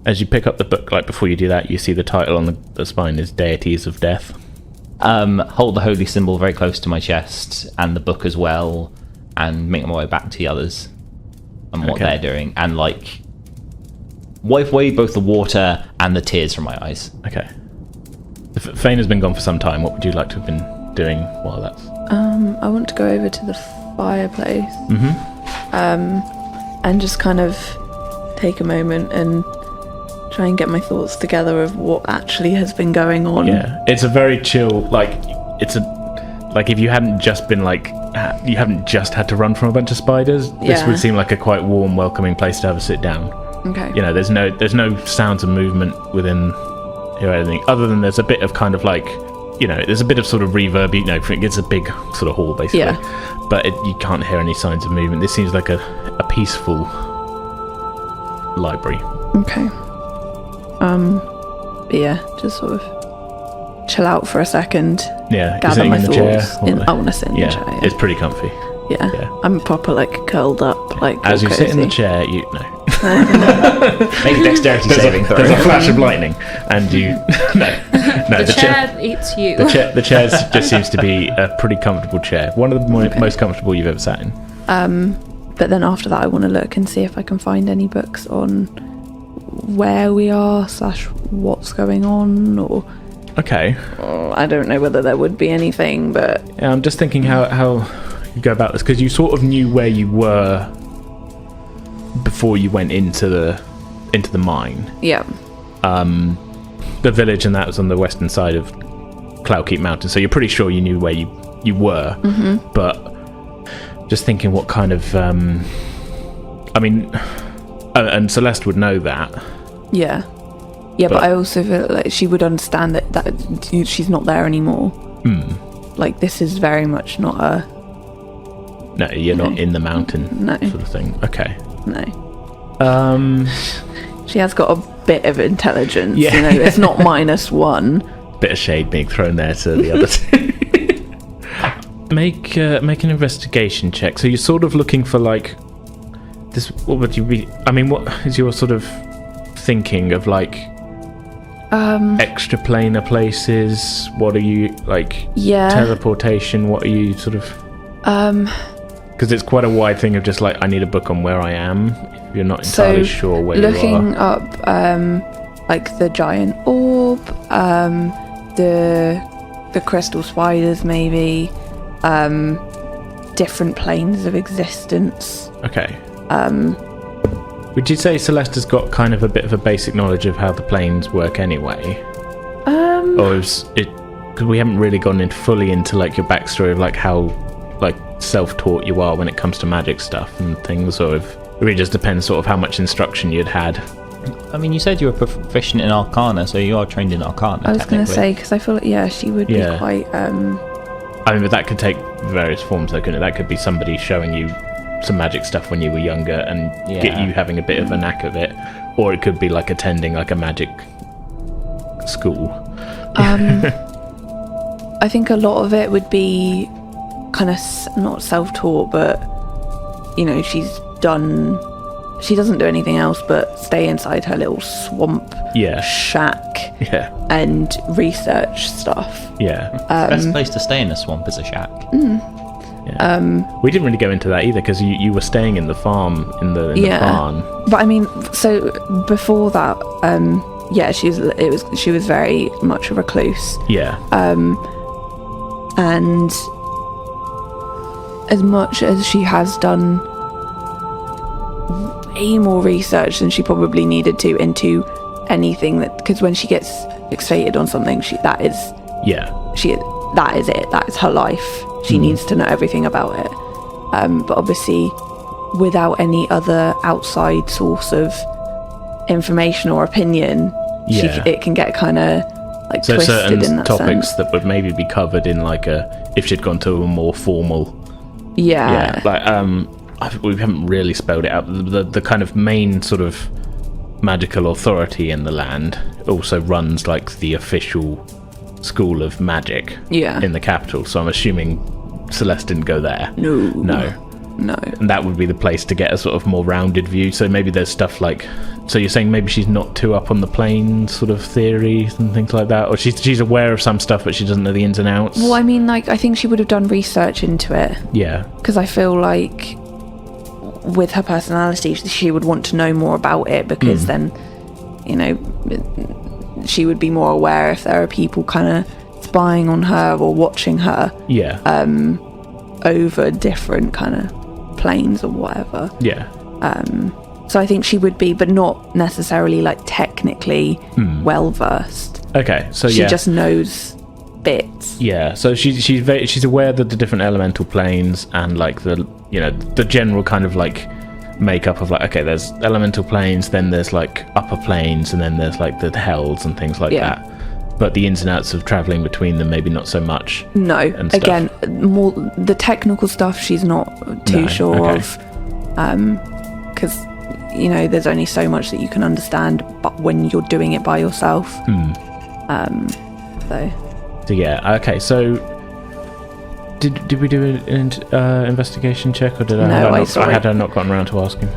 As you pick up the book, like before you do that, you see the title on the spine is Deities of Death. Hold the holy symbol very close to my chest and the book as well, and make my way back to the others and what they're doing, and like wipe away both the water and the tears from my eyes. Okay. Faen has been gone for some time. What would you like to have been doing while that's... I want to go over to the fireplace. And just kind of take a moment and try and get my thoughts together of what actually has been going on. Yeah, it's a very chill, like if you hadn't just been like, you haven't just had to run from a bunch of spiders, this would seem like a quite warm, welcoming place to have a sit down. Okay. You know, there's no sounds of movement within here or anything, other than there's a bit of kind of like, you know, there's a bit of sort of reverb, you know, it's a big sort of hall basically. Yeah. But you can't hear any signs of movement. This seems like a peaceful library. Okay. But yeah, just sort of chill out for a second. Yeah. Gather my in the thoughts. chair, I want to sit in the chair. Yeah. It's pretty comfy. Yeah. I'm proper like curled up, like as you sit in the chair, you make a dexterity saving throw. There's a flash of lightning, and you the chair eats you. The chair just seems to be a pretty comfortable chair. One of the most comfortable you've ever sat in. But then after that, I want to look and see if I can find any books on where we are / what's going on, or okay. I don't know whether there would be anything, but yeah, I'm just thinking how you go about this, because you sort of knew where you were before you went into the mine. Yeah. The village and that was on the western side of Cloudkeep Mountain, so you're pretty sure you knew where you were. Mm-hmm. But just thinking what kind of I mean, and Celeste would know that. Yeah, but I also feel like she would understand that she's not there anymore. Like, this is very much not a... No, you're not in the mountain. No. Sort of thing. Okay. No. She has got a bit of intelligence. Yeah. You know, it's not -1. Bit of shade being thrown there to the other two. Make an investigation check. So you're sort of looking for like this. What would you be? I mean, what is your sort of thinking of like extraplanar places? What are you like? Yeah. Teleportation. What are you sort of? Because it's quite a wide thing of just like, I need a book on where I am. If you're not entirely sure where you are. Looking up like the giant orb, the crystal spiders, maybe. Different planes of existence. Okay. Would you say Celeste has got kind of a bit of a basic knowledge of how the planes work anyway? Or is it... Because we haven't really gone fully into like your backstory of like how like self-taught you are when it comes to magic stuff and things, or if it really just depends sort of how much instruction you'd had. I mean, you said you were proficient in Arcana, so you are trained in Arcana. I was going to say, because I feel like, she would be quite... I mean, but that could take various forms, though, couldn't it? That could be somebody showing you some magic stuff when you were younger and get you having a bit of a knack of it, or it could be like attending like a magic school. I think a lot of it would be kind of not self-taught, but you know, she doesn't do anything else but stay inside her little swamp shack and research stuff. The best place to stay in a swamp is a shack. We didn't really go into that either, because you were staying in the farm in the barn. But I mean, so before that, she was very much a recluse. And as much as she has done way more research than she probably needed to into anything, that because when she gets fixated on something, that is it. That is her life. She needs to know everything about it. But obviously, without any other outside source of information or opinion, it can get kind of like so twisted certain in that topics sense. that would maybe be covered in like if she'd gone to a more formal we haven't really spelled it out. The kind of main sort of magical authority in the land also runs like the official school of magic in the capital, so I'm assuming Celeste didn't go there. No. And that would be the place to get a sort of more rounded view. So maybe there's stuff like, so you're saying maybe she's not too up on the planes sort of theories and things like that, or she's aware of some stuff but she doesn't know the ins and outs? Well, I mean, like, I think she would have done research into it. Yeah. Because I feel like with her personality, she would want to know more about it, because then, you know, she would be more aware if there are people kind of spying on her or watching her over different kind of planes or whatever. So I think she would be, but not necessarily like technically well versed. Okay, so she just knows bits. Yeah, so she's aware that the different elemental planes and like the general kind of like makeup of like, okay, there's elemental planes, then there's like upper planes, and then there's like the hells and things like that. But the ins and outs of travelling between them, maybe not so much. No, again, more the technical stuff she's not too sure of, because you know there's only so much that you can understand, but when you're doing it by yourself. So yeah, okay. So did we do an investigation check, or did I had I not gotten around to asking?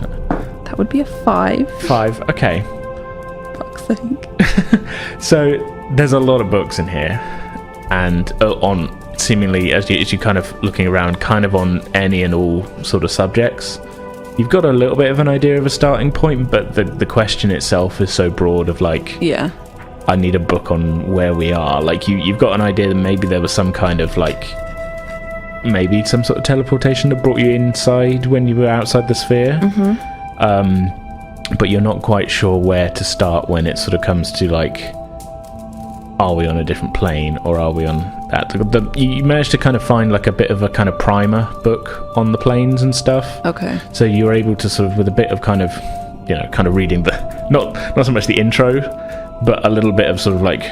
That would be a 5. 5, okay. Fuck's sake. So there's a lot of books in here, and on seemingly as you kind of looking around, kind of on any and all sort of subjects. You've got a little bit of an idea of a starting point, but the question itself is so broad of like, I need a book on where we are. Like you've got an idea that maybe there was some kind of like, maybe some sort of teleportation that brought you inside when you were outside the sphere. But you're not quite sure where to start when it sort of comes to like, are we on a different plane or are we on that? You managed to kind of find like a bit of a kind of primer book on the planes and stuff. Okay. So you were able to sort of, with a bit of kind of, you know, kind of reading the, not so much the intro, but a little bit of sort of like,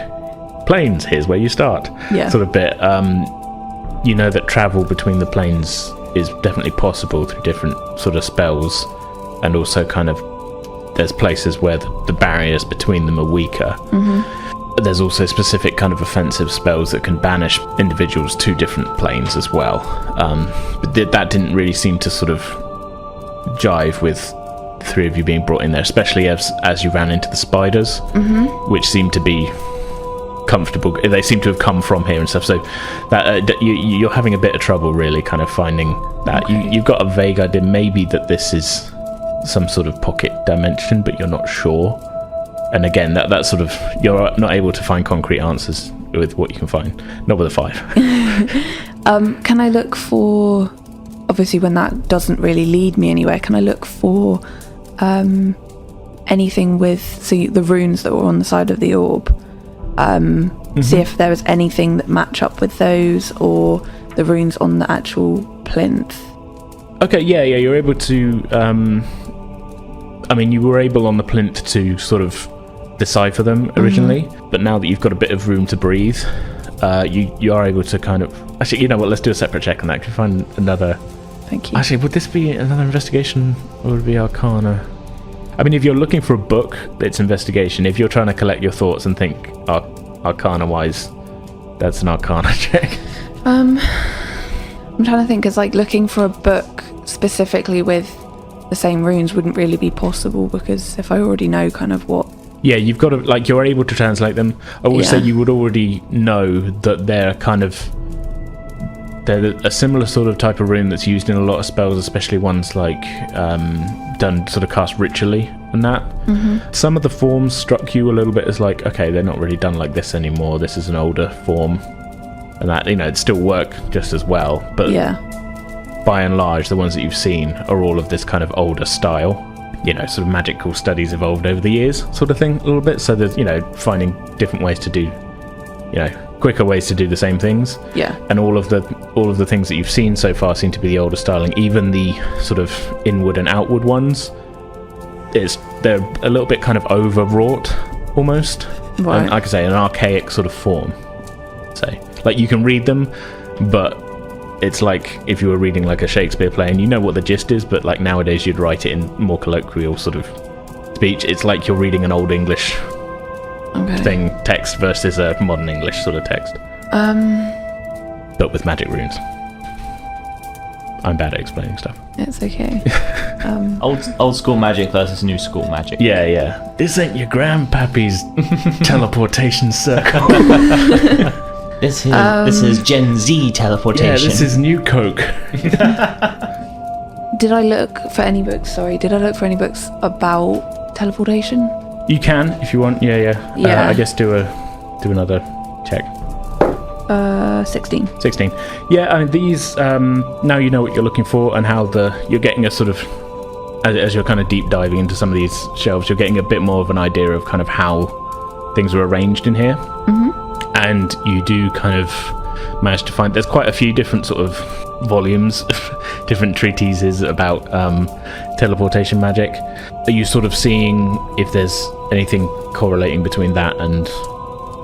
planes, here's where you start. Sort of bit. You know that travel between the planes is definitely possible through different sort of spells, and also kind of there's places where the barriers between them are weaker. There's also specific kind of offensive spells that can banish individuals to different planes as well. But that didn't really seem to sort of jive with the three of you being brought in there, especially as you ran into the spiders, which seemed to be comfortable. They seem to have come from here and stuff, so that you're having a bit of trouble really kind of finding that. You've got a vague idea maybe that this is some sort of pocket dimension, but you're not sure. And again, that sort of, you're not able to find concrete answers with what you can find. Not with a 5. Can I look for, obviously when that doesn't really lead me anywhere, can I look for anything with the runes that were on the side of the orb? See if there was anything that match up with those, or the runes on the actual plinth. Okay, yeah, you're able to, I mean, you were able on the plinth to sort of decipher them originally, but now that you've got a bit of room to breathe, you are able to kind of, actually, you know what, let's do a separate check on that. Can you find another? Thank you. Actually, would this be another investigation, or would it be Arcana? I mean, if you're looking for a book, it's investigation. If you're trying to collect your thoughts and think Arcana-wise, that's an Arcana check. I'm trying to think, because like looking for a book specifically with the same runes wouldn't really be possible, because if I already know kind of what... Yeah, you've got to, like, you're able to translate them. I would say you would already know that they're a similar sort of type of rune that's used in a lot of spells, especially ones like done sort of cast ritually and that. Some of the forms struck you a little bit as like, okay, they're not really done like this anymore. This is an older form, and that, you know, it'd still work just as well. But by and large, the ones that you've seen are all of this kind of older style. You know, sort of magical studies evolved over the years, sort of thing, a little bit. So there's, you know, finding different ways to do, you know, quicker ways to do the same things. Yeah. And all of the things that you've seen so far seem to be the older styling. Even the sort of inward and outward ones, they're a little bit kind of overwrought almost. Right. And, like I say, an archaic sort of form. Say, like you can read them, but it's like if you were reading like a Shakespeare play and you know what the gist is, but like nowadays you'd write it in more colloquial sort of speech. It's like you're reading an old English text versus a modern English sort of text. But with magic runes. I'm bad at explaining stuff. It's okay. Old school magic versus new school magic. Yeah. This ain't your grandpappy's teleportation circle. This is Gen Z teleportation. Yeah, this is New Coke. Did I look for any books? Sorry, did I look for any books about teleportation? You can if you want. Yeah. I guess do another check. 16. 16. Yeah, I mean, these now you know what you're looking for and how you're getting a sort of as you're kind of deep diving into some of these shelves, you're getting a bit more of an idea of kind of how things are arranged in here. Mm-hmm. And you do kind of manage to find there's quite a few different sort of volumes, different treatises about teleportation magic. Are you sort of seeing if there's anything correlating between that and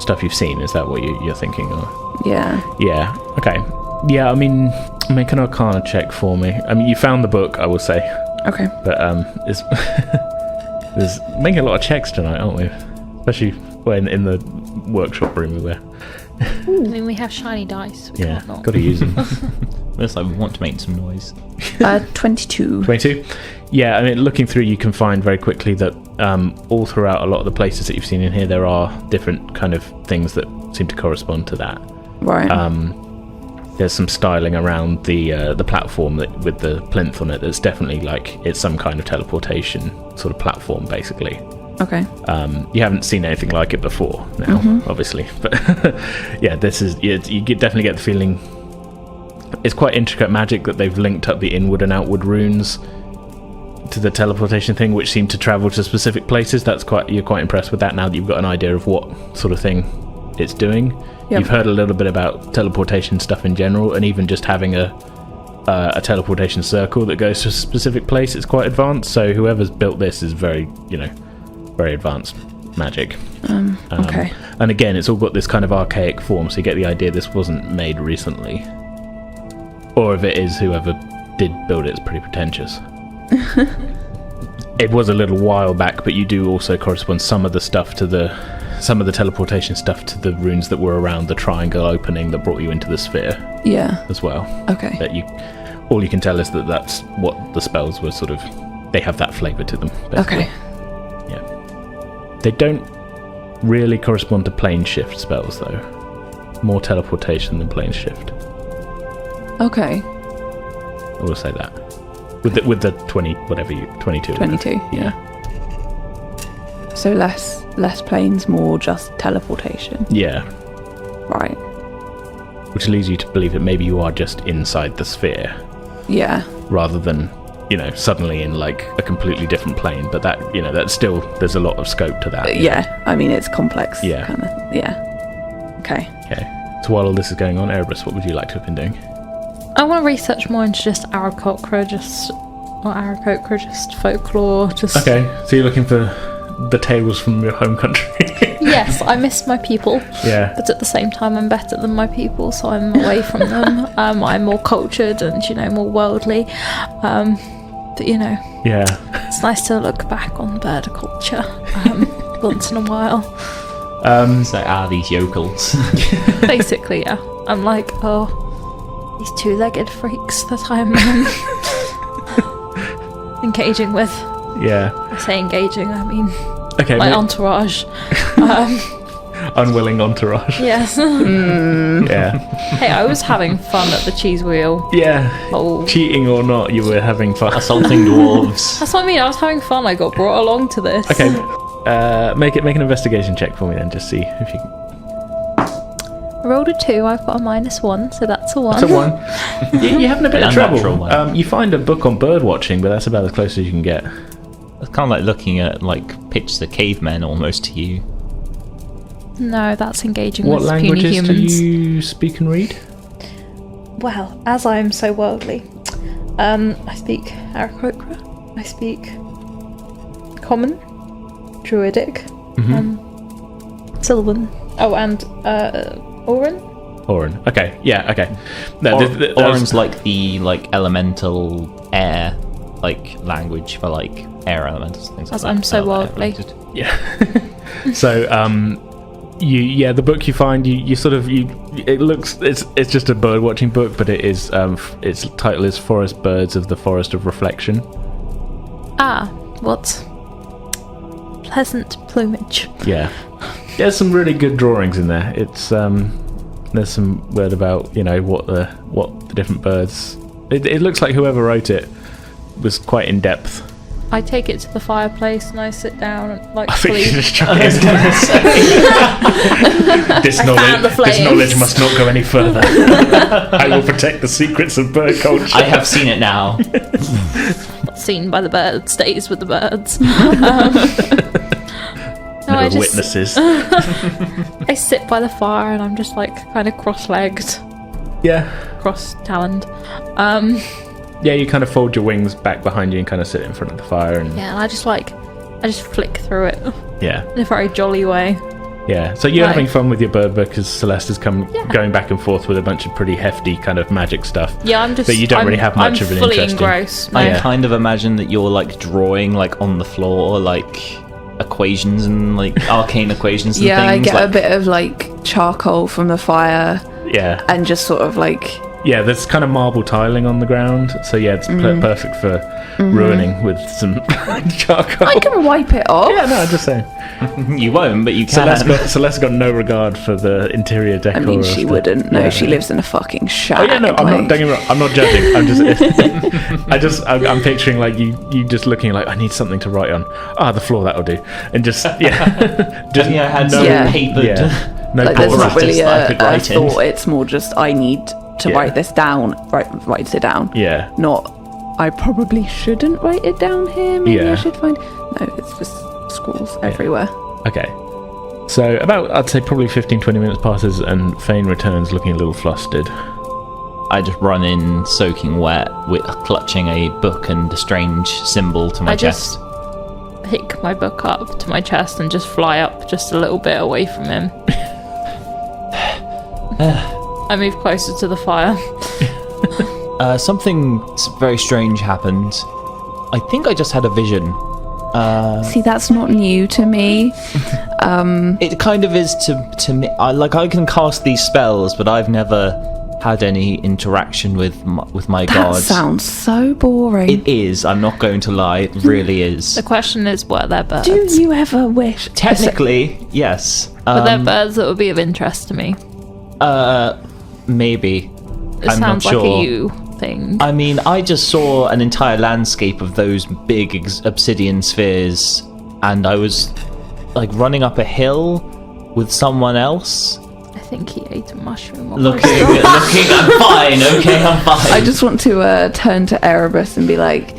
stuff you've seen? Is that what you're thinking? Or? Yeah. Yeah. Okay. Yeah. I mean, make an Arcana check for me. I mean, you found the book, I will say. Okay. But there's making a lot of checks tonight, aren't we? Especially when in the workshop room we were. I mean, we have shiny dice. Yeah. Got to use them. Looks like we want to make some noise. 22. 22. Yeah. I mean, looking through, you can find very quickly that all throughout a lot of the places that you've seen in here, there are different kind of things that seem to correspond to that. Right. There's some styling around the platform with the plinth on it that's definitely like it's some kind of teleportation sort of platform, basically. Okay. You haven't seen anything like it before now, obviously, but yeah, you definitely get the feeling it's quite intricate magic that they've linked up the inward and outward runes to the teleportation thing, which seem to travel to specific places. You're quite impressed with that now that you've got an idea of what sort of thing it's doing. Yep. You've heard a little bit about teleportation stuff in general, and even just having a teleportation circle that goes to a specific place, it's quite advanced. So whoever's built this is very advanced magic. Okay. And again, it's all got this kind of archaic form, so you get the idea this wasn't made recently. Or if it is, whoever did build it's pretty pretentious. It was a little while back, but you do also correspond some of the teleportation stuff to the runes that were around the triangle opening that brought you into the sphere. Yeah. As well. Okay. All you can tell is that that's what the spells were sort of. They have that flavour to them. Basically. Okay. Yeah. They don't really correspond to plane shift spells though. More teleportation than plane shift. Okay. I will say that. With the 22. 22. Yeah. So less planes, more just teleportation. Yeah. Right. Which leads you to believe that maybe you are just inside the sphere. Yeah. Rather than, suddenly in like a completely different plane. But that, that's still, there's a lot of scope to that. Yeah. I mean, it's complex. Yeah. Kind of. Yeah. Okay. So while all this is going on, Erebus, what would you like to have been doing? I want to research more into just Aarakocra, just folklore, just... Okay, so you're looking for the tales from your home country. Yes, I miss my people. Yeah. But at the same time, I'm better than my people, so I'm away from them. I'm more cultured and, more worldly. But, Yeah. It's nice to look back on bird culture once in a while. So these yokels. Basically, yeah. I'm like, these two-legged freaks that I'm engaging with. Yeah. I say engaging, I mean my entourage. Unwilling entourage. Yes. Yeah. Hey, I was having fun at the cheese wheel. Yeah. Cheating or not, you were having fun. Assaulting dwarves. That's what I mean, I was having fun. I got brought along to this. Okay. Make an investigation check for me then, just see if you can. I rolled a 2, I've got a -1, so that's a 1. That's a 1. You're having a bit of trouble. One. You find a book on bird watching, but that's about as close as you can get. It's kind of like looking at, Pitch the Cavemen almost to you. No, that's engaging What with puny languages do humans. you speak and read? Well, as I am so worldly, I speak Aarakocra, I speak Common, Druidic, Sylvan, and Auran. Auran. Okay. Yeah. Okay. No, Auran's like the elemental air language for air elementals and things like As that. I'm so worldly. Yeah. So, the book you find, it's just a bird watching book, but it is, its title is Forest Birds of the Forest of Reflection. What pleasant plumage. Yeah. There's some really good drawings in there. It's, there's some word about, what the different birds, it looks like whoever wrote it was quite in depth. I take it to the fireplace and I sit down and I think sleep. you just this knowledge must not go any further. I will protect the secrets of bird culture. I have seen it now. Seen by the birds, stays with the birds. Never witnesses. I sit by the fire and I'm just kind of cross-legged, Yeah. cross-taloned. Yeah, you kind of fold your wings back behind you and kind of sit in front of the fire and Yeah, and I just flick through it yeah. in a very jolly way. Yeah. So you're Right. having fun with your bird book as Celeste has going back and forth with a bunch of pretty hefty kind of magic stuff. Yeah, I'm just. But you don't really have much I'm of an fully interest in. engrossed. I Yeah. kind of imagine that you're drawing on the floor equations and arcane equations and Yeah, I things. get a bit of charcoal from the fire Yeah. and just sort of Yeah, there's kind of marble tiling on the ground, so yeah, it's perfect for ruining with some charcoal. I can wipe it off. Yeah, no, I'm just saying. You won't, but you can. Celeste got no regard for the interior decor. I mean, of she the- wouldn't. No, Yeah. she lives in a fucking shack. Oh yeah, no, I'm not. Don't get me wrong. I'm not judging. I'm just. I'm picturing you just looking I need something to write on. The floor, that'll do. And just just I had no, Yeah. papered. yeah, no There's pause. not really that I could a write in. thought. It's more just I need to Yeah. write this down. Write it down. Yeah, Not I probably shouldn't write it down here. Maybe Yeah. I should find. No, it's just scrawls everywhere. okay. So I'd say probably 15-20 minutes passes and Faen returns looking a little flustered. I just run in soaking wet, with clutching a book and a strange symbol to my I chest. just pick my book up to my chest and just fly up just a little bit away from him. I move closer to the fire. Something very strange happened. I think I just had a vision. See, that's not new to me. It kind of is to me. I can cast these spells, but I've never had any interaction with my That gods. sounds so boring. It is. I'm not going to lie. It really is. The question is, were there birds? Do you ever wish? Technically, yes. Were there birds that would be of interest to me? Maybe. It I'm sounds not like sure. a you thing. I mean, I just saw an entire landscape of those big obsidian spheres, and I was running up a hill with someone else. I think he ate a mushroom. Looking, I'm fine. Okay, I'm fine. I just want to turn to Erebus and be like,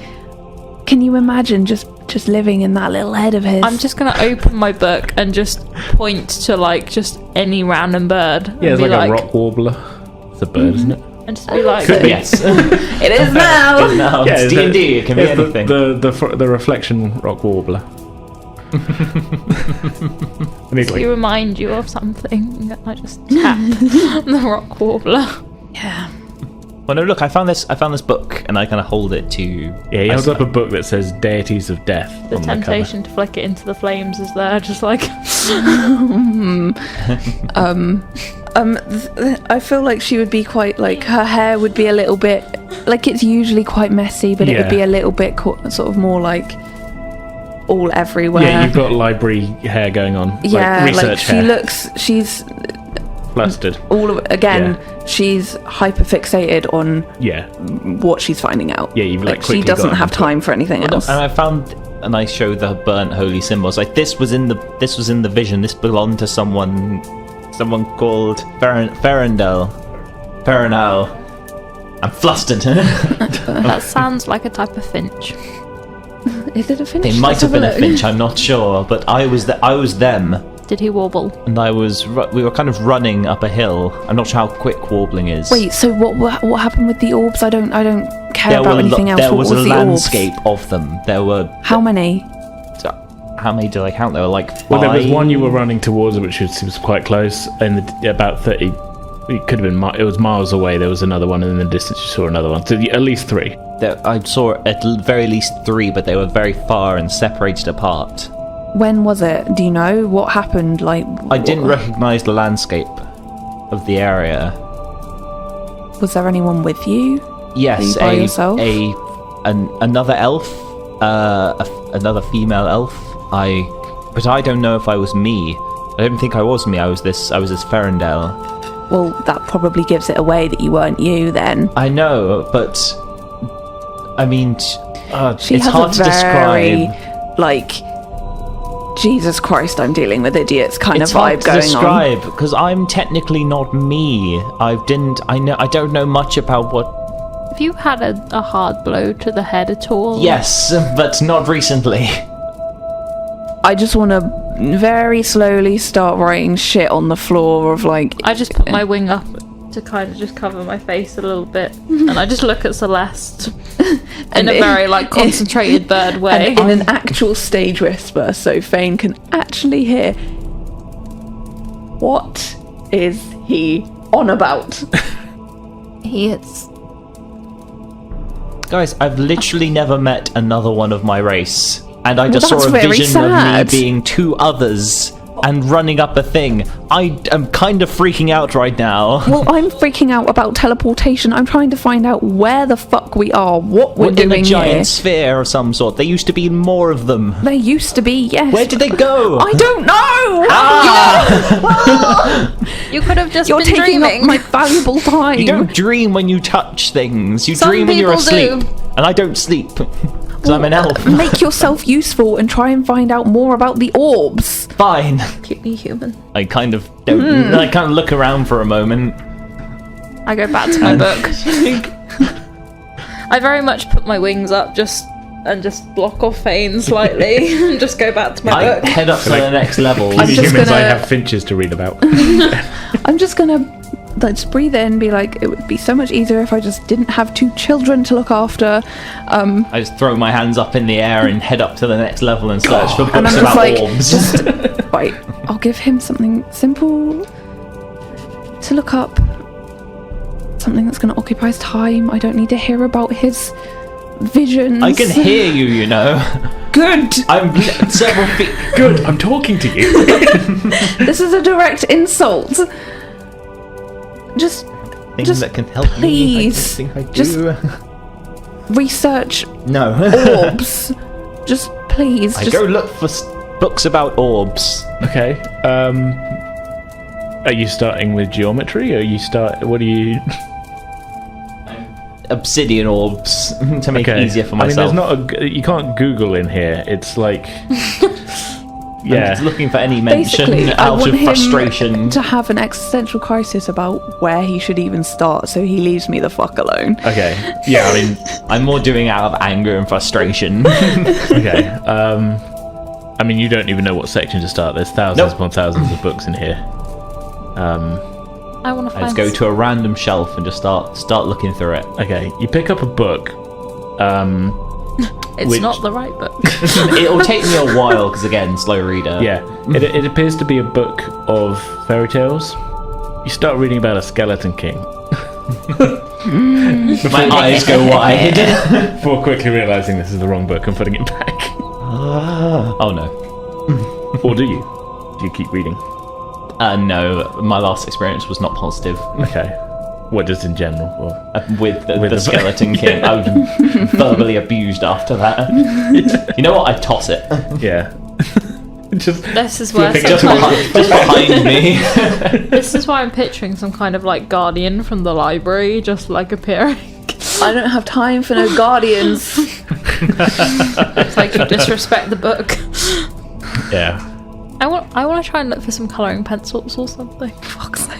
can you imagine just living in that little head of his? I'm just gonna open my book and just point to just any random bird. Yeah, and it's be like a rock warbler. It's a bird, isn't it? And just be like, Could be. Yes. It is now. No, Yeah, it's D&D. It can be anything. The reflection rock warbler. And he's to remind you of something. I just tap the rock warbler. Yeah. Well, no, look, I found this book, and I kind of hold it to. yeah, he holds up a book that says Deities of Death The on the temptation to flick it into the flames is there, just like. I feel like she would be quite her hair would be a little bit it's usually quite messy, but it would Yeah. be a little bit sort of more all everywhere. Yeah, you've got library hair going on. Yeah, research she hair. looks. She's Flustered. she's hyper fixated on Yeah. what she's finding out. Yeah, you've she quickly doesn't got have onto time for anything else. And I found, and I showed the burnt holy symbols. This was in the vision. This belonged to someone called Ferendel. I'm flustered. That sounds like a type of finch. Is it a finch? They might Let's have been a look. finch. I'm not sure, but I was them. Did he warble? And we were kind of running up a hill. I'm not sure how quick warbling is. Wait, so what happened with the orbs? I don't care about anything else. There was a the landscape of them. There were... How many? How many did I count? There were like 5. Well, there was one you were running towards, which was quite close, and about 30. It could have been. It was miles away. There was another one, and in the distance you saw another one. So at least 3. I saw at very least 3, but they were very far and separated apart. When was it? Do you know what happened? I didn't recognise the landscape of the area. Was there anyone with you? Yes, by yourself? Another elf, another female elf. But I don't know if I was me. I don't think I was me. I was this Ferendale. Well, that probably gives it away that you weren't you then. I know, but I mean, she it's has hard to describe. Jesus Christ, I'm dealing with idiots kind It's of vibe hard to going describe because I'm technically not me. I don't know much about what. Have you had a hard blow to the head at all? Yes, but not recently. I just want to very slowly start writing shit on the floor of I just put my wing up to kind of just cover my face a little bit, and I just look at Celeste in a very concentrated bird way. And in an actual stage whisper, so Faen can actually hear. What is he on about? He is. Guys, I've literally never met another one of my race. And I just that's saw a very vision sad. of me being 2 others and running up a thing. I am kind of freaking out right now. Well, I'm freaking out about teleportation. I'm trying to find out where the fuck we are, what we're in doing a giant here. sphere of some sort. There used to be more of them. There used to be, yes. Where did they go? I don't know! You could have just You're been taking dreaming. up my valuable time. You don't dream when you touch things. You Some dream when you're people asleep. do. And I don't sleep. Because I'm an elf. Make yourself useful and try and find out more about the orbs. Fine. Keep me human. I kind of don't. I kind of look around for a moment. I go back to my book. I very much put my wings up just block off Faen slightly and just go back to my book. Head up to the next level. I'm just humans, I gonna- have finches to read about. I'm just gonna just breathe in, be like, it would be so much easier if I just didn't have 2 children to look after. I just throw my hands up in the air and head up to the next level and search for And books I'm just about like, orbs. right, I'll give him something simple to look up. Something that's going to occupy his time. I don't need to hear about his visions. I can hear you, you know. Good! I'm several feet. Good, I'm talking to you. This is a direct insult. Just Things that can help please, me. I don't think I just- do. research No. orbs. Just please. I Just go look for books about orbs. Okay. Are you starting with geometry? What are you? Obsidian orbs to make it easier for myself. I mean, you can't Google in here. It's like. I'm Yeah. just looking for any mention basically, I out want of him frustration. to have an existential crisis about where he should even start, so he leaves me the fuck alone. Okay. Yeah. I mean. I'm more doing out of anger and frustration. Okay. I mean, you don't even know what section to start. There's thousands upon thousands of books in here. I want to I find. just go to a random shelf and just start looking through it. Okay. You pick up a book. It's not the right book. It'll take me a while because again, slow reader. Yeah. It appears to be a book of fairy tales. You start reading about a skeleton king. My eyes go wide. Before quickly realizing this is the wrong book and putting it back. Oh no. Or do you? Do you keep reading? No, my last experience was not positive. Okay. What, just in general? Or? With the the skeleton king. I was verbally abused after that. You know what? I toss it. Yeah. Just This is where Just sometimes- behind me. This is why I'm picturing some kind of guardian from the library just appearing. I don't have time for no guardians. It's like you disrespect the book. yeah. I want to try and look for some colouring pencils or something. Fuck's sake.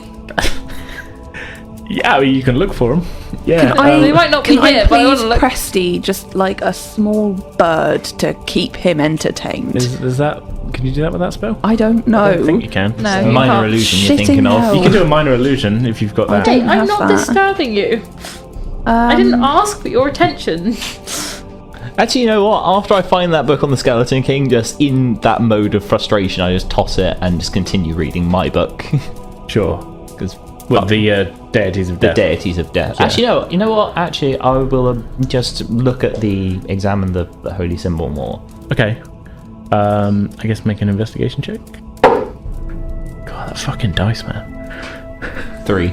Yeah, well, you can look for them. Yeah. They might not be Can here, I but I want please to look. Presty just like a small bird to keep him entertained? is that? Can you do that with that spell? I don't know. I don't think you can. No, you Minor can't. illusion you're Shitting thinking of. hell. You can do a minor illusion if you've got that. don't I'm have not that. disturbing you. I didn't ask for your attention. Actually, you know what? After I find that book on the Skeleton King, just in that mode of frustration, I just toss it and just continue reading my book. Sure. Because What, the Deities of the Death? deities of death. Yeah. Actually, no. You know what? Actually, I will just examine the holy symbol more. Okay. I guess make an investigation check. God, that fucking dice, man. 3.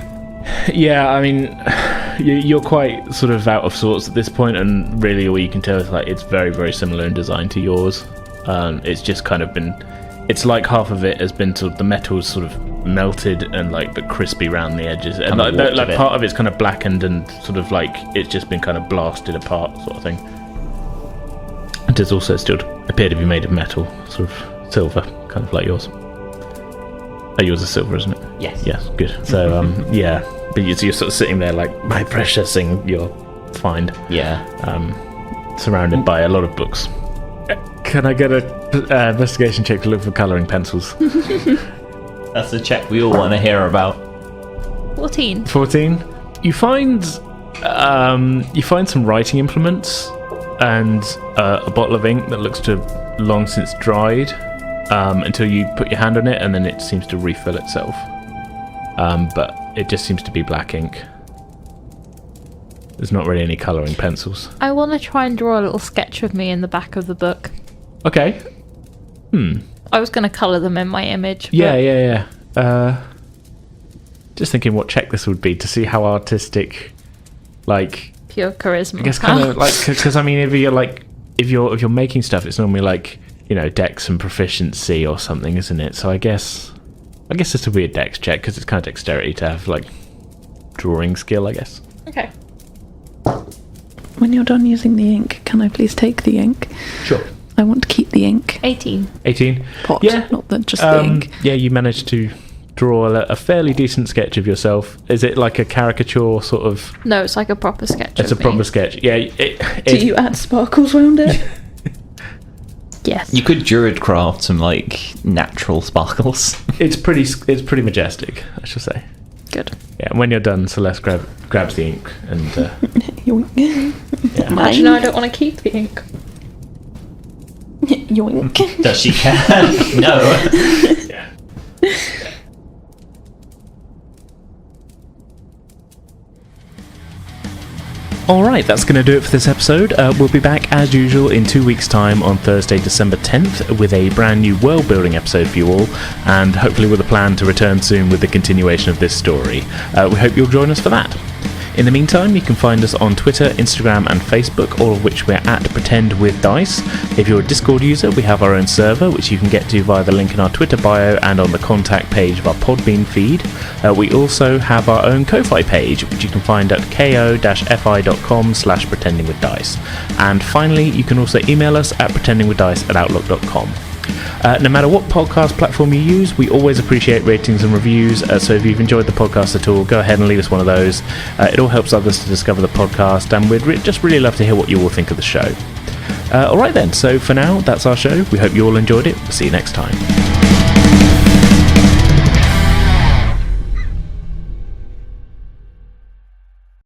Yeah, I mean, you're quite sort of out of sorts at this point, and really all you can tell is like it's very, very similar in design to yours. It's just kind of been, it's like half of it has been sort of the metal's sort of melted and like but crispy around the edges, and Kind of like warped a bit. part of it's kind of blackened and sort of like it's just been kind of blasted apart, sort of thing. It does also still appear to be made of metal, sort of silver, kind of like yours. Yours is silver, isn't it? Yes. Yes, good. So, yeah, but you're sort of sitting there like, my precious thing, you're find, Yeah. surrounded by a lot of books. Can I get a investigation check to look for colouring pencils? That's the check we all want to hear about. 14. 14. You find some writing implements and a bottle of ink that looks to have long since dried. Until you put your hand on it, and then it seems to refill itself. But it just seems to be black ink. There's not really any colouring pencils. I want to try and draw a little sketch of me in the back of the book. Okay. I was going to colour them in my image. But Yeah. Just thinking what check this would be to see how artistic, like, Pure charisma. I guess kind of like, because I mean, if you're making stuff, it's normally like, you know, dex and proficiency or something, isn't it? So I guess this would be a dex check because it's kind of dexterity to have like drawing skill, I guess. Okay. When you're done using the ink, can I please take the ink? Sure. I want to keep the ink 18. 18. pot, Yeah. not just the ink. Yeah, you managed to draw a fairly decent sketch of yourself. Is it like a caricature sort of? No, it's like a proper sketch. It's a of me. proper sketch. Yeah. Do you add sparkles around it? Yes. You could druid craft some like natural sparkles. It's pretty majestic, I should say. Good. Yeah. And when you're done, Celeste grabs the ink and. Yoink. Yeah. Actually, no, I don't want to keep the ink. Yoink. Does she can? No. Yeah. Alright, that's going to do it for this episode. We'll be back as usual in 2 weeks' time on Thursday, December 10th with a brand new world building episode for you all, and hopefully with a plan to return soon with the continuation of this story. We hope you'll join us for that. In the meantime, you can find us on Twitter, Instagram and Facebook, all of which we're at Pretend With Dice. If you're a Discord user, we have our own server, which you can get to via the link in our Twitter bio and on the contact page of our Podbean feed. We also have our own Ko-Fi page, which you can find at ko-fi.com/pretendingwithdice. And finally, you can also email us at pretendingwithdice@outlook.com. No matter what podcast platform you use, we always appreciate ratings and reviews, so if you've enjoyed the podcast at all, go ahead and leave us one of those. It all helps others to discover the podcast, and we'd just really love to hear what you all think of the show. Alright then, so for now, that's our show. We hope you all enjoyed it. We'll see you next time.